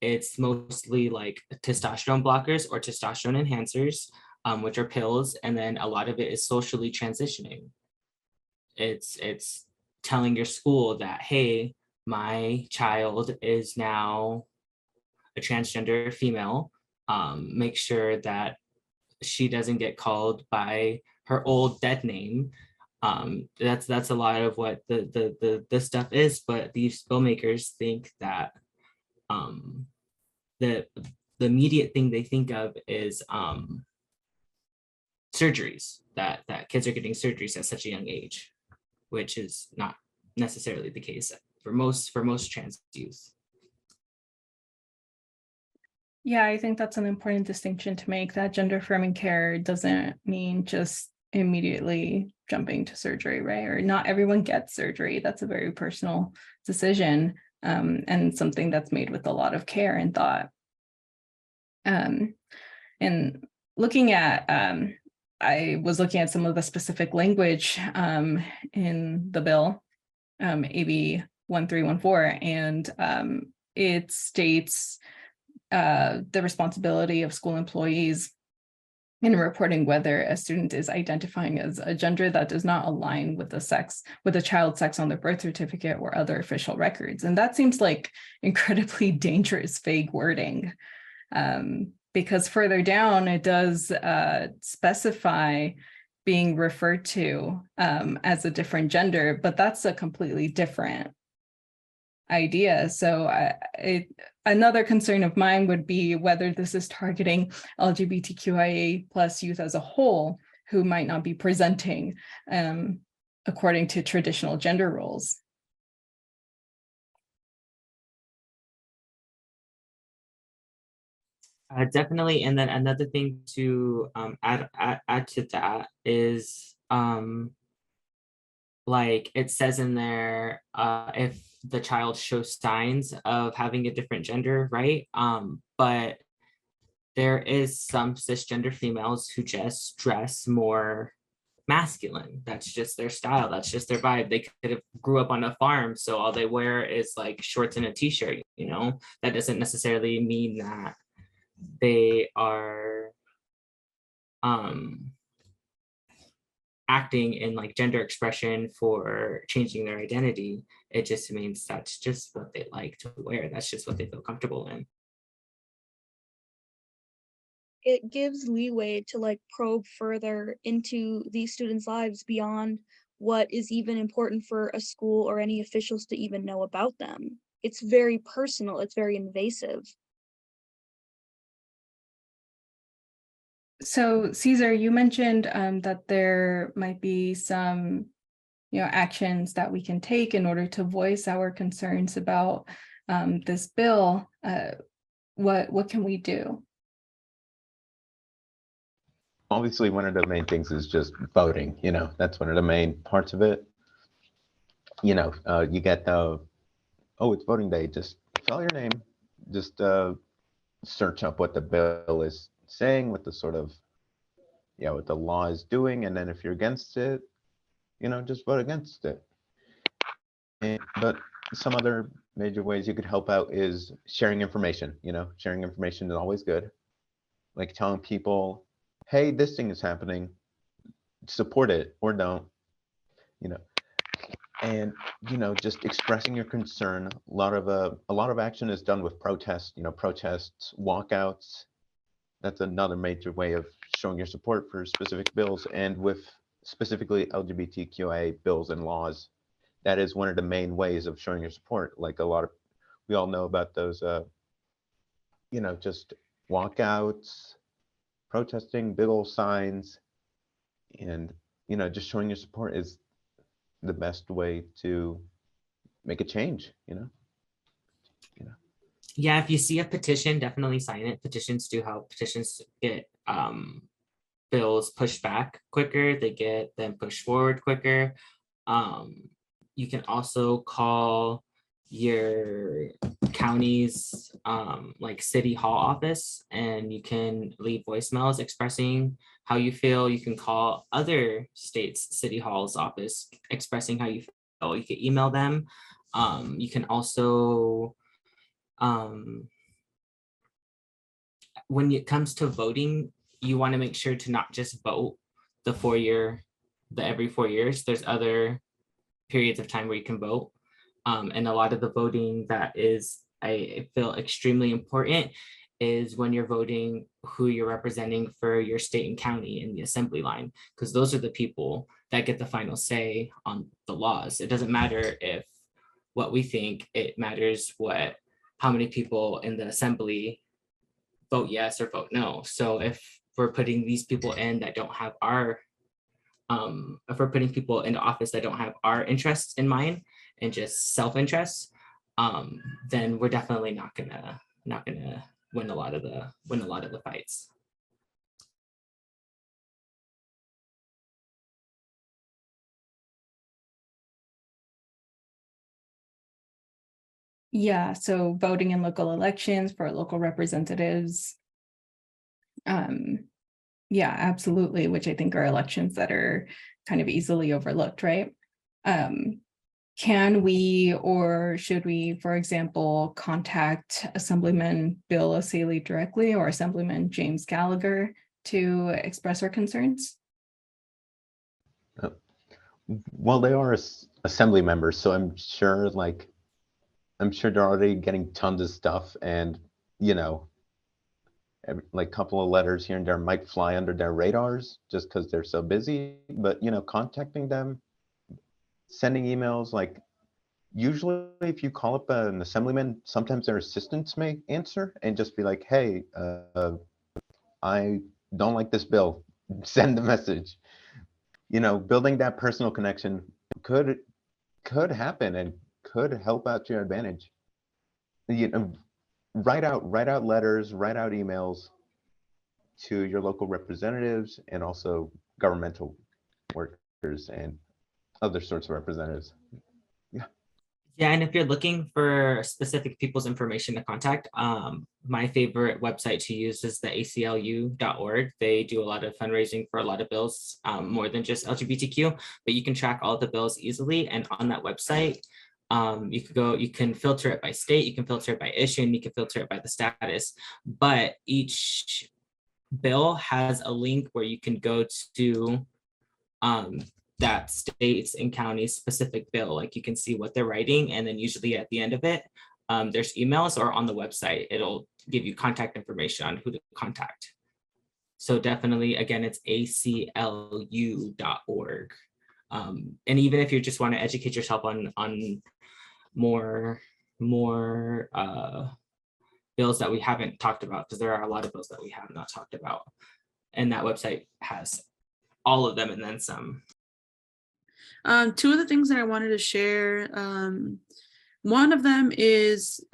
it's mostly like testosterone blockers or testosterone enhancers, which are pills, and then a lot of it is socially transitioning. It's telling your school that, hey, my child is now a transgender female. Make sure that she doesn't get called by her old dead name. That's a lot of what the stuff is. But these filmmakers think that the immediate thing they think of is surgeries, that kids are getting surgeries at such a young age, which is not necessarily the case for most trans youth. Yeah, I think that's an important distinction to make, that gender affirming care doesn't mean just immediately jumping to surgery, right? Or not everyone gets surgery. That's a very personal decision, and something that's made with a lot of care and thought. And looking at, I was looking at some of the specific language in the bill, AB 1314, and it states the responsibility of school employees in reporting whether a student is identifying as a gender that does not align with the child's sex on their birth certificate or other official records. And that seems like incredibly dangerous, vague wording, because further down it does specify being referred to as a different gender, but that's a completely different idea. So another concern of mine would be whether this is targeting LGBTQIA plus youth as a whole, who might not be presenting according to traditional gender roles. Definitely. And then another thing to add to that is like it says in there, if the child shows signs of having a different gender, right? But there is some cisgender females who just dress more masculine. That's just their style. That's just their vibe. They could have grew up on a farm, so all they wear is like shorts and a t-shirt, you know? That doesn't necessarily mean that they are acting in like gender expression for changing their identity. It just means that's just what they like to wear. That's just what they feel comfortable in. It gives leeway to like probe further into these students' lives beyond what is even important for a school or any officials to even know about them. It's very personal, it's very invasive. So Caesar, you mentioned that there might be some, actions that we can take in order to voice our concerns about this bill. What can we do? Obviously, one of the main things is just voting. That's one of the main parts of it. You get it's voting day. Just fill your name. Just search up what the bill is saying, what the sort of, what the law is doing, and then if you're against it, just vote against it. But some other major ways you could help out is sharing information. Sharing information is always good. Like telling people, hey, this thing is happening, support it or don't, and just expressing your concern. A lot of action is done with protests, protests, walkouts. That's another major way of showing your support for specific bills, and with specifically LGBTQIA bills and laws. That is one of the main ways of showing your support. Like we all know about those, just walkouts, protesting, big old signs, and just showing your support is the best way to make a change. Yeah, if you see a petition, definitely sign it. Petitions do help. Petitions get bills pushed back quicker. They get them pushed forward quicker. You can also call your county's like city hall office, and you can leave voicemails expressing how you feel. You can call other states' city hall's office expressing how you feel. You can email them. You can also when it comes to voting, you want to make sure to not just vote every 4 years. There's other periods of time where you can vote. And a lot of the voting that is, I feel, extremely important is when you're voting who you're representing for your state and county in the assembly line, because those are the people that get the final say on the laws. It doesn't matter if what we think, it matters how many people in the assembly vote yes or vote no. So if we're putting these people in that don't have our, if we're putting people into office that don't have our interests in mind and just self-interest, then we're definitely not gonna win a lot of the fights. Yeah, so voting in local elections for local representatives. Yeah, absolutely, which I think are elections that are kind of easily overlooked, right? Can we or should we, for example, contact Assemblyman Bill O'Saley directly or Assemblyman James Gallagher to express our concerns? Well, they are assembly members, so I'm sure they're already getting tons of stuff, and like a couple of letters here and there might fly under their radars just because they're so busy. But contacting them, sending emails, like usually if you call up an assemblyman, sometimes their assistants may answer and just be like, hey, I don't like this bill, send the message. Building that personal connection could happen and could help out to your advantage. Write out letters, write out emails to your local representatives and also governmental workers and other sorts of representatives. Yeah, and if you're looking for specific people's information to contact, my favorite website to use is the aclu.org. They do a lot of fundraising for a lot of bills, more than just LGBTQ, but you can track all the bills easily. And on that website, you can filter it by state, you can filter it by issue, and you can filter it by the status. But each bill has a link where you can go to that state's and county's specific bill. Like you can see what they're writing, and then usually at the end of it, there's emails, or on the website, it'll give you contact information on who to contact. So definitely, again, it's aclu.org. And even if you just want to educate yourself on more bills that we haven't talked about, because there are a lot of bills that we have not talked about, and that website has all of them and then some. Two of the things that I wanted to share, one of them is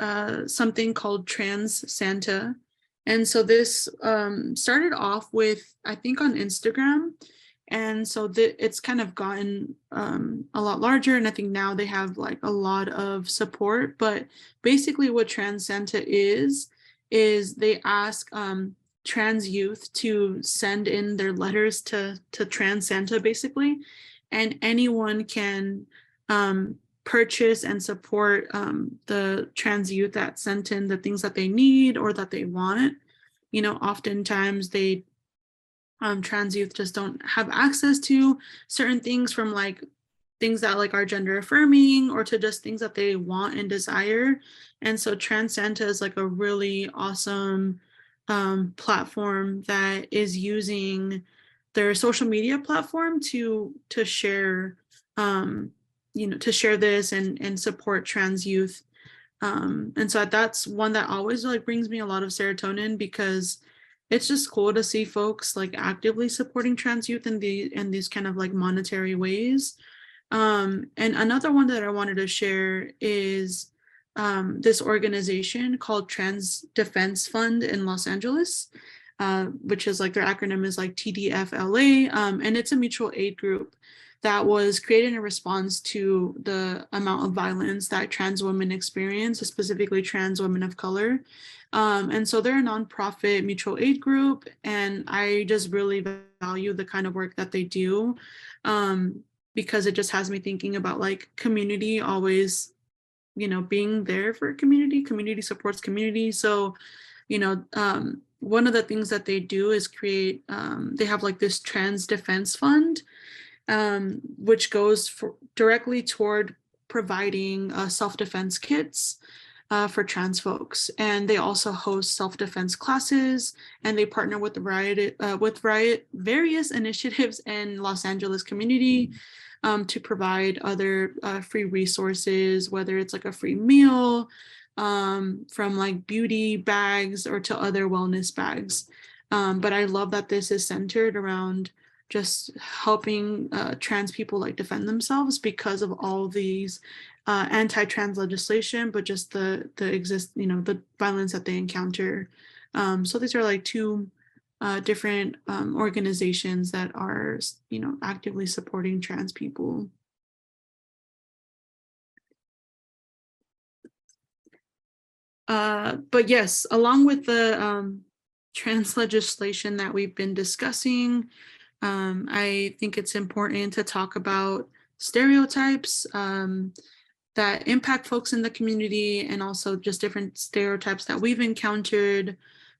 something called Trans Santa. And so this started off with, I think, on Instagram. And so it's kind of gotten a lot larger. And I think now they have like a lot of support. But basically what Trans Santa is they ask trans youth to send in their letters to Trans Santa, basically. And anyone can purchase and support the trans youth that sent in the things that they need or that they want. Oftentimes trans youth just don't have access to certain things, from like things that like are gender affirming, or to just things that they want and desire. And so Trans Santa is like a really awesome platform that is using their social media platform to share to share this and support trans youth. And so that's one that always like brings me a lot of serotonin, because it's just cool to see folks like actively supporting trans youth in these kind of like monetary ways. And another one that I wanted to share is this organization called Trans Defense Fund in Los Angeles, which is like their acronym is like TDFLA, and it's a mutual aid group that was created in response to the amount of violence that trans women experience, specifically trans women of color. And so they're a nonprofit mutual aid group, and I just really value the kind of work that they do, because it just has me thinking about like community always, being there for community supports community. So, one of the things that they do is create, they have like this Trans Defense Fund, which goes directly toward providing self-defense kits for trans folks. And they also host self-defense classes, and they partner with various initiatives in Los Angeles community to provide other free resources, whether it's like a free meal, from like beauty bags or to other wellness bags. But I love that this is centered around just helping trans people like defend themselves because of all these anti-trans legislation, but just the violence that they encounter. So these are like two different organizations that are, actively supporting trans people. But yes, along with the trans legislation that we've been discussing, I think it's important to talk about stereotypes that impact folks in the community, and also just different stereotypes that we've encountered.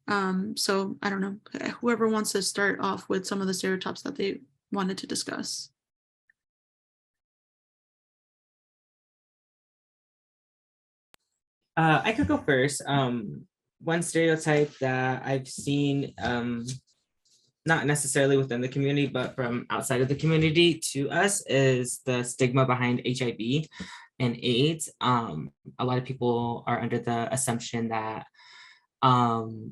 So I don't know, whoever wants to start off with some of the stereotypes that they wanted to discuss. I could go first. One stereotype that I've seen, not necessarily within the community, but from outside of the community to us, is the stigma behind HIV and AIDS. A lot of people are under the assumption that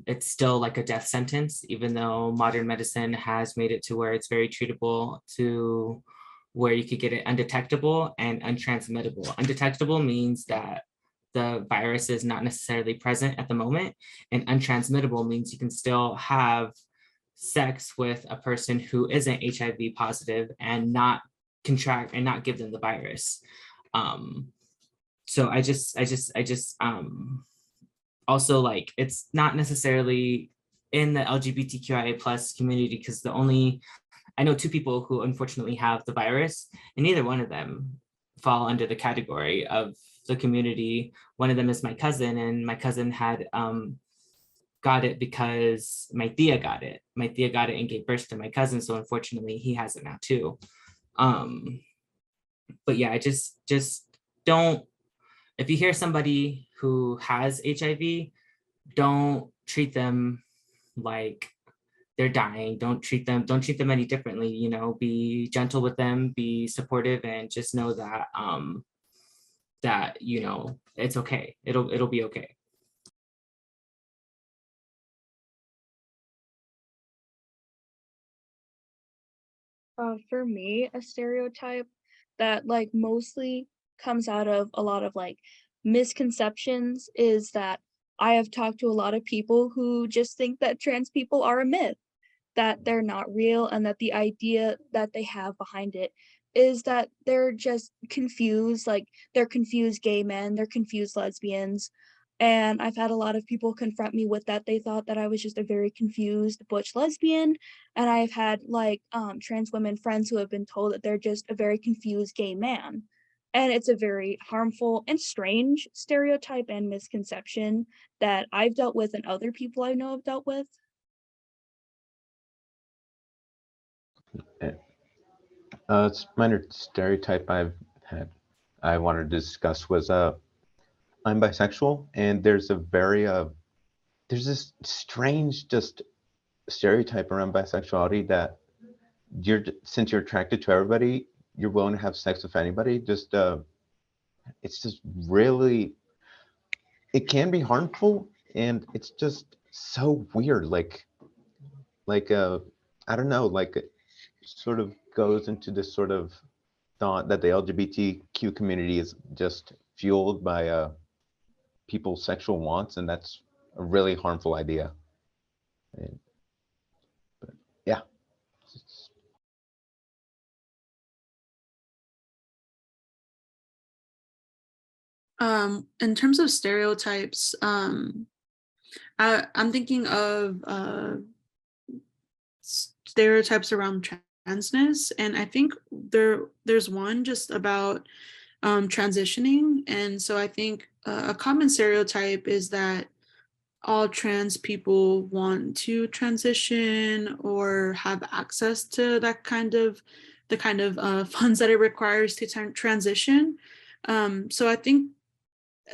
it's still like a death sentence, even though modern medicine has made it to where it's very treatable, to where you could get it undetectable and untransmittable. Undetectable means that the virus is not necessarily present at the moment, and untransmittable means you can still have sex with a person who isn't HIV positive and not contract and not give them the virus. So I just also, like, it's not necessarily in the LGBTQIA plus community, because I know two people who unfortunately have the virus, and neither one of them fall under the category of the community. One of them is my cousin, and my cousin had got it because my tia got it. My tia got it and gave birth to my cousin, so unfortunately he has it now too. But yeah, I just don't, if you hear somebody who has HIV, don't treat them like they're dying. Don't treat them any differently. Be gentle with them, be supportive, and just know that that it's okay. It'll be okay. For me, a stereotype that like mostly comes out of a lot of like misconceptions is that I have talked to a lot of people who just think that trans people are a myth, that they're not real, and that the idea that they have behind it is that they're just confused, like they're confused gay men, they're confused lesbians. And I've had a lot of people confront me with that. They thought that I was just a very confused butch lesbian. And I've had like trans women friends who have been told that they're just a very confused gay man. And it's a very harmful and strange stereotype and misconception that I've dealt with and other people I know have dealt with. It's minor stereotype I wanted to discuss was I'm bisexual, and there's this strange just stereotype around bisexuality that since you're attracted to everybody, you're willing to have sex with anybody. It's just really, it can be harmful, and it's just so weird. I don't know, like it sort of goes into this sort of thought that the LGBTQ community is just fueled by people's sexual wants, and that's a really harmful idea. But yeah. In terms of stereotypes, I'm thinking of stereotypes around transness, and I think there's one just about transitioning. And so I think a common stereotype is that all trans people want to transition or have access to the kind of funds that it requires to transition. So I think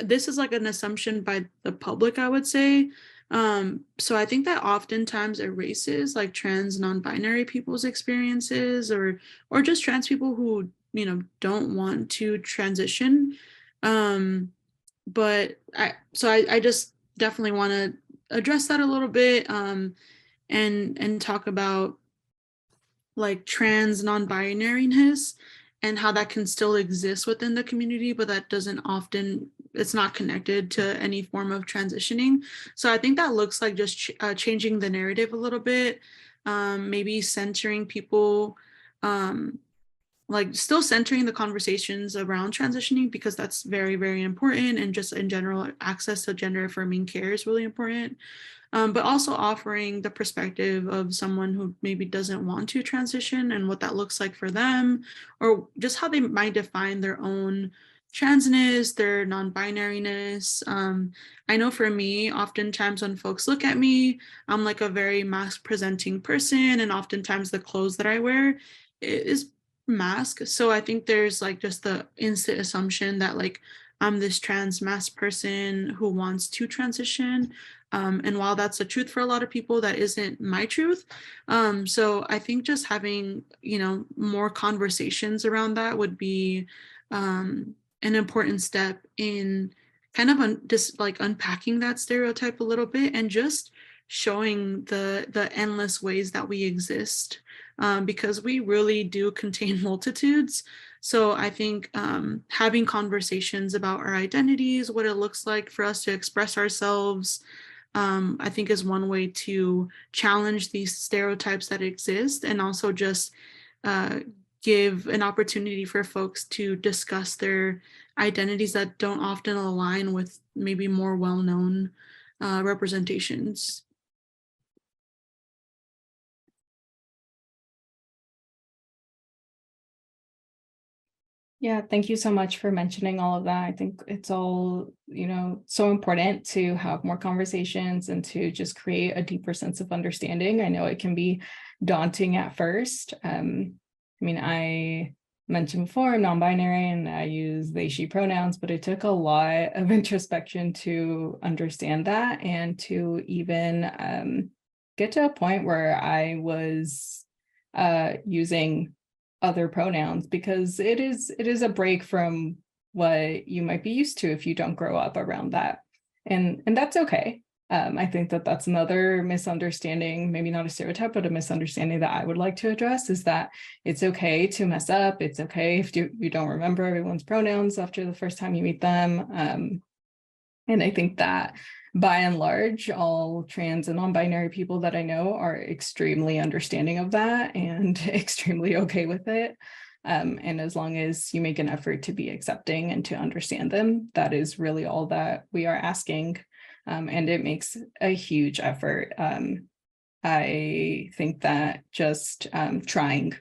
this is like an assumption by the public, I would say. So I think that oftentimes erases like trans non-binary people's experiences, or just trans people who don't want to transition. But I just definitely want to address that a little bit. and talk about like trans non-binariness and how that can still exist within the community, but that doesn't often, it's not connected to any form of transitioning. So I think that looks like just changing the narrative a little bit, maybe centering people, like still centering the conversations around transitioning, because that's very, very important. And just in general, access to gender affirming care is really important. But also offering the perspective of someone who maybe doesn't want to transition and what that looks like for them, or just how they might define their own transness, their non-binariness. I know for me, oftentimes when folks look at me, I'm like a very mask presenting person, and oftentimes the clothes that I wear is mask. So I think there's like just the instant assumption that like I'm this trans mask person who wants to transition. And while that's the truth for a lot of people, that isn't my truth. So I think just having, more conversations around that would be an important step in kind of just like unpacking that stereotype a little bit, and just showing the endless ways that we exist, because we really do contain multitudes. So I think having conversations about our identities, what it looks like for us to express ourselves, I think is one way to challenge these stereotypes that exist, and also just give an opportunity for folks to discuss their identities that don't often align with maybe more well-known representations. Yeah, thank you so much for mentioning all of that. I think it's all, so important to have more conversations and to just create a deeper sense of understanding. I know it can be daunting at first. I mentioned before, I'm non-binary and I use they, she pronouns, but it took a lot of introspection to understand that, and to even get to a point where I was using other pronouns, because it is a break from what you might be used to if you don't grow up around that, and that's okay. I think that that's another misunderstanding, maybe not a stereotype, but a misunderstanding that I would like to address, is that it's okay to mess up. It's okay if you don't remember everyone's pronouns after the first time you meet them. And I think that by and large, all trans and non-binary people that I know are extremely understanding of that and extremely okay with it. And as long as you make an effort to be accepting and to understand them, that is really all that we are asking. And it makes a huge effort. I think that just trying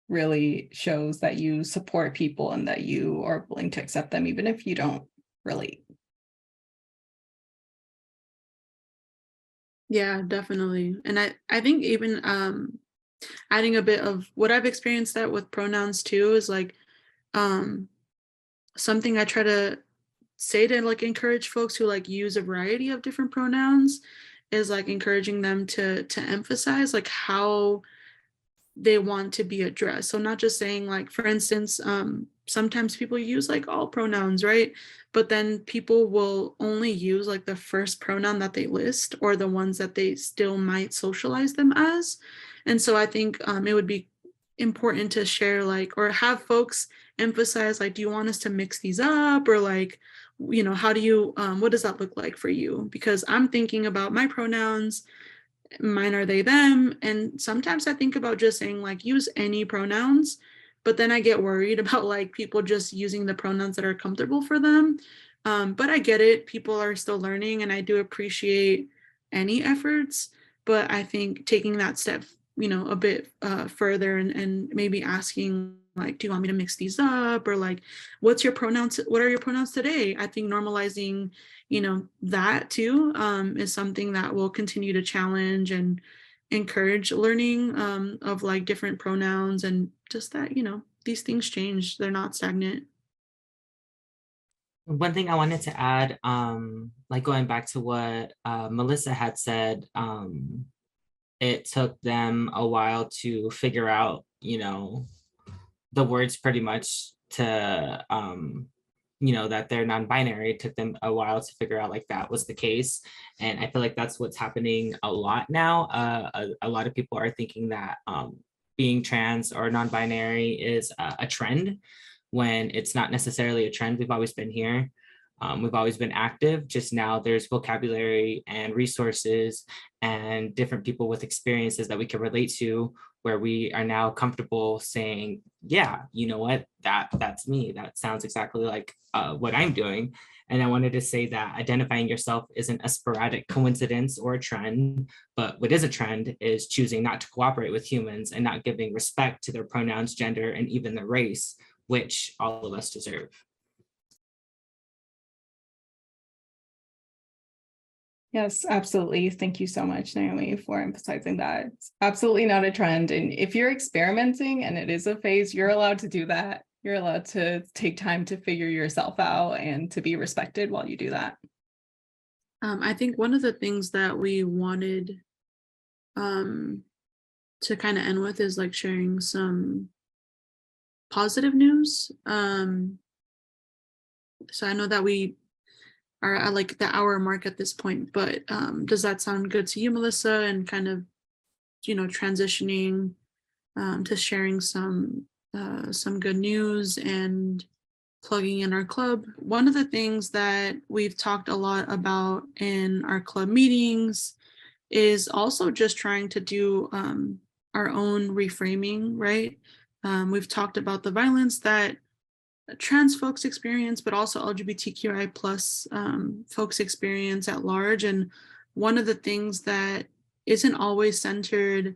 really shows that you support people and that you are willing to accept them, even if you don't relate. Yeah, definitely. And I think even adding a bit of what I've experienced that with pronouns too is like something I try to say to like encourage folks who like use a variety of different pronouns, is like encouraging them to emphasize like how they want to be addressed. So not just saying like, for instance, sometimes people use like all pronouns, right? But then people will only use like the first pronoun that they list, or the ones that they still might socialize them as. And so I think it would be important to share like, or have folks emphasize like, do you want us to mix these up, or like, how do you, what does that look like for you? Because I'm thinking about my pronouns, mine are they, them. And sometimes I think about just saying like, use any pronouns, but then I get worried about like people just using the pronouns that are comfortable for them. But I get it. People are still learning, and I do appreciate any efforts. But I think taking that step, a bit further, and maybe asking like, do you want me to mix these up, or like, what's your pronouns? What are your pronouns today? I think normalizing, that too is something that will continue to challenge and encourage learning of like different pronouns, and just that, these things change. They're not stagnant. One thing I wanted to add, like going back to what Melissa had said, it took them a while to figure out, the words pretty much to that they're non-binary. It took them a while to figure out like that was the case. And I feel like that's what's happening a lot now. A lot of people are thinking that being trans or non-binary is a trend, when it's not necessarily a trend. We've always been here. We've always been active, just now there's vocabulary and resources and different people with experiences that we can relate to, where we are now comfortable saying, yeah, you know what, that's me. That sounds exactly like what I'm doing. And I wanted to say that identifying yourself isn't a sporadic coincidence or a trend, but what is a trend is choosing not to cooperate with humans and not giving respect to their pronouns, gender, and even their race, which all of us deserve. Yes, absolutely. Thank you so much, Naomi, for emphasizing that. It's absolutely not a trend. And if you're experimenting and it is a phase, you're allowed to do that. You're allowed to take time to figure yourself out and to be respected while you do that. I think one of the things that we wanted to kind of end with is like sharing some positive news. So I know that we are at like the hour mark at this point, but does that sound good to you, Melissa? And kind of, transitioning to sharing some good news and plugging in our club. One of the things that we've talked a lot about in our club meetings is also just trying to do our own reframing, right? We've talked about the violence that trans folks experience, but also LGBTQI plus folks experience at large. And one of the things that isn't always centered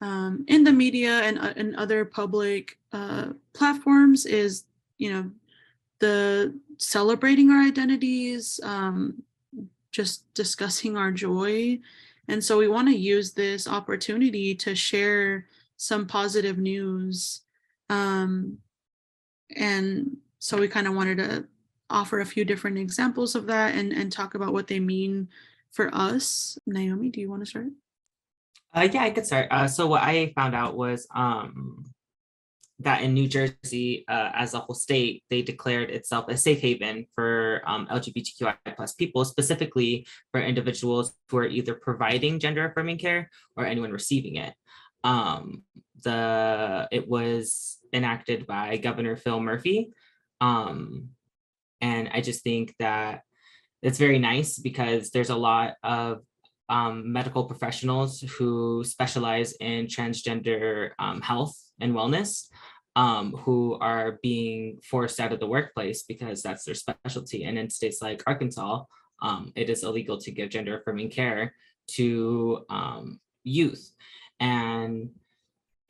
in the media and other public platforms is, the celebrating our identities, just discussing our joy. And so we want to use this opportunity to share some positive news. And so we kind of wanted to offer a few different examples of that and talk about what they mean for us. Naomi, do you want to start? Yeah, I could start. So what I found out was that in New Jersey, as a whole state, they declared itself a safe haven for LGBTQI plus people, specifically for individuals who are either providing gender affirming care or anyone receiving it. It was enacted by Governor Phil Murphy. And I just think that it's very nice because there's a lot of medical professionals who specialize in transgender health and wellness, who are being forced out of the workplace because that's their specialty. And in states like Arkansas, it is illegal to give gender affirming care to youth. And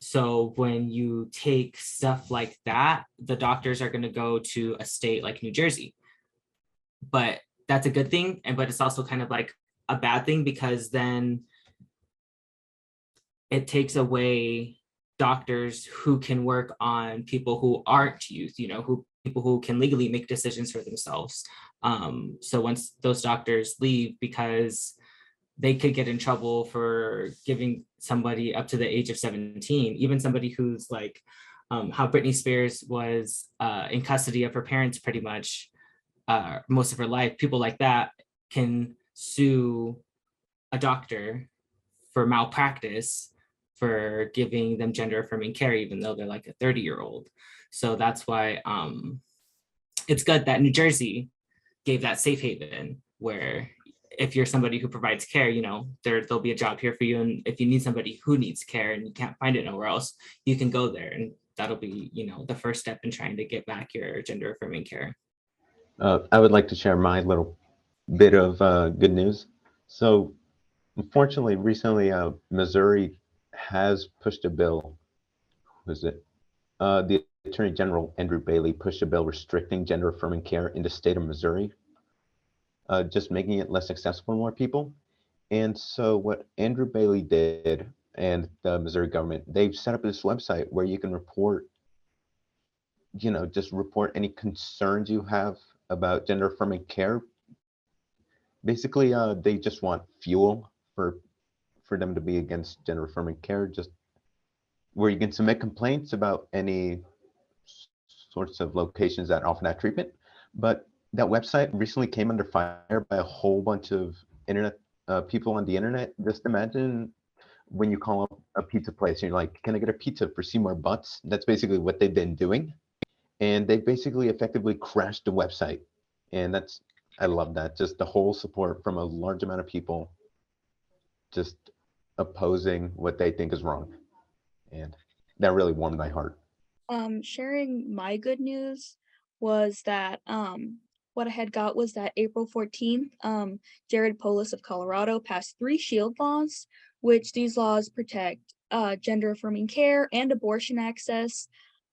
so when you take stuff like that, the doctors are going to go to a state like New Jersey. But that's a good thing. But it's also kind of like a bad thing, because then it takes away doctors who can work on people who aren't youth, people who can legally make decisions for themselves. So once those doctors leave, because they could get in trouble for giving somebody up to the age of 17, even somebody who's like how Britney Spears was in custody of her parents pretty much most of her life. People like that can sue a doctor for malpractice for giving them gender affirming care, even though they're like a 30-year-old. So that's why it's good that New Jersey gave that safe haven, where if you're somebody who provides care, there'll be a job here for you. And if you need somebody who needs care and you can't find it nowhere else, you can go there. And that'll be, the first step in trying to get back your gender affirming care. I would like to share my little bit of good news. So unfortunately, recently, Missouri has pushed a bill. The Attorney General, Andrew Bailey, pushed a bill restricting gender affirming care in the state of Missouri, just making it less accessible to more people. And so what Andrew Bailey did, and the Missouri government, they've set up this website where you can report, just report any concerns you have about gender affirming care. Basically, they just want fuel for them to be against gender affirming care, just where you can submit complaints about any sorts of locations that offer that treatment. But that website recently came under fire by a whole bunch of internet people on the internet. Just imagine when you call up a pizza place and you're like, can I get a pizza for Seymour Butts? That's basically what they've been doing. And they basically effectively crashed the website. And I love that. Just the whole support from a large amount of people just opposing what they think is wrong. And that really warmed my heart. Sharing my good news was that what I had got was that April 14th, Jared Polis of Colorado passed 3 SHIELD laws, which these laws protect gender affirming care and abortion access.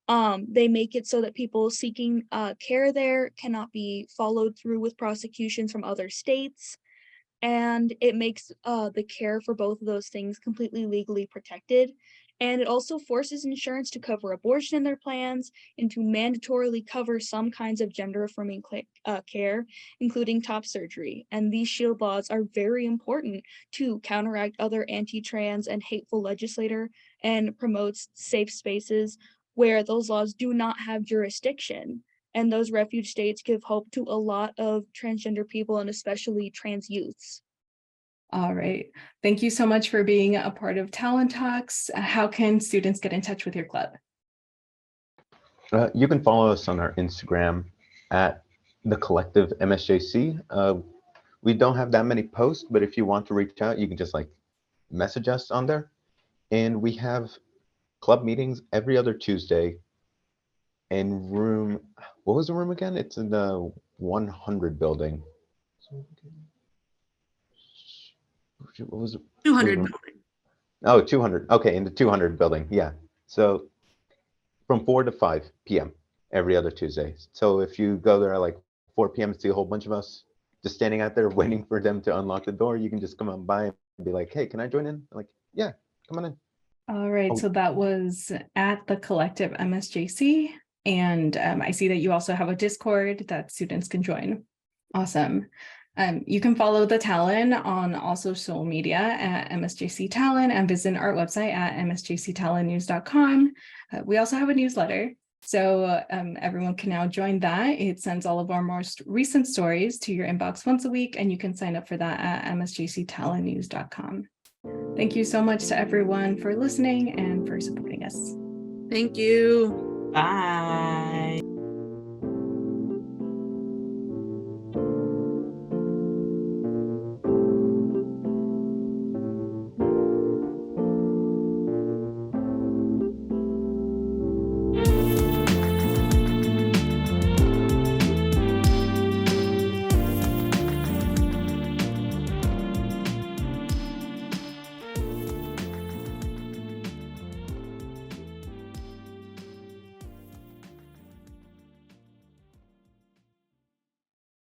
They make it so that people seeking care there cannot be followed through with prosecutions from other states. And it makes the care for both of those things completely legally protected. And it also forces insurance to cover abortion in their plans and to mandatorily cover some kinds of gender affirming care, including top surgery. And these SHIELD laws are very important to counteract other anti-trans and hateful legislator and promotes safe spaces where those laws do not have jurisdiction. And those refuge states give hope to a lot of transgender people and especially trans youths. All right. Thank you so much for being a part of Talent Talks. How can students get in touch with your club? You can follow us on our Instagram at the collective MSJC. We don't have that many posts, but if you want to reach out, you can just like message us on there. And we have club meetings every other Tuesday in room, what was the room again? It's in the 100 building. What was it? 200 building. Oh, 200. Okay, in the 200 building. Yeah. So from 4 to 5 p.m. every other Tuesday. So if you go there at like 4 p.m. and see a whole bunch of us just standing out there waiting for them to unlock the door, you can just come on by and be like, hey, can I join in? I'm like, yeah, come on in. All right. So that was at the collective MSJC. And I see that you also have a Discord that students can join. Awesome. You can follow the Talon on all social media at MSJC Talon and visit our website at msjctalonnews.com. We also have a newsletter, so everyone can now join that. It sends all of our most recent stories to your inbox once a week, and you can sign up for that at msjctalonnews.com. Thank you so much to everyone for listening and for supporting us. Thank you. Bye.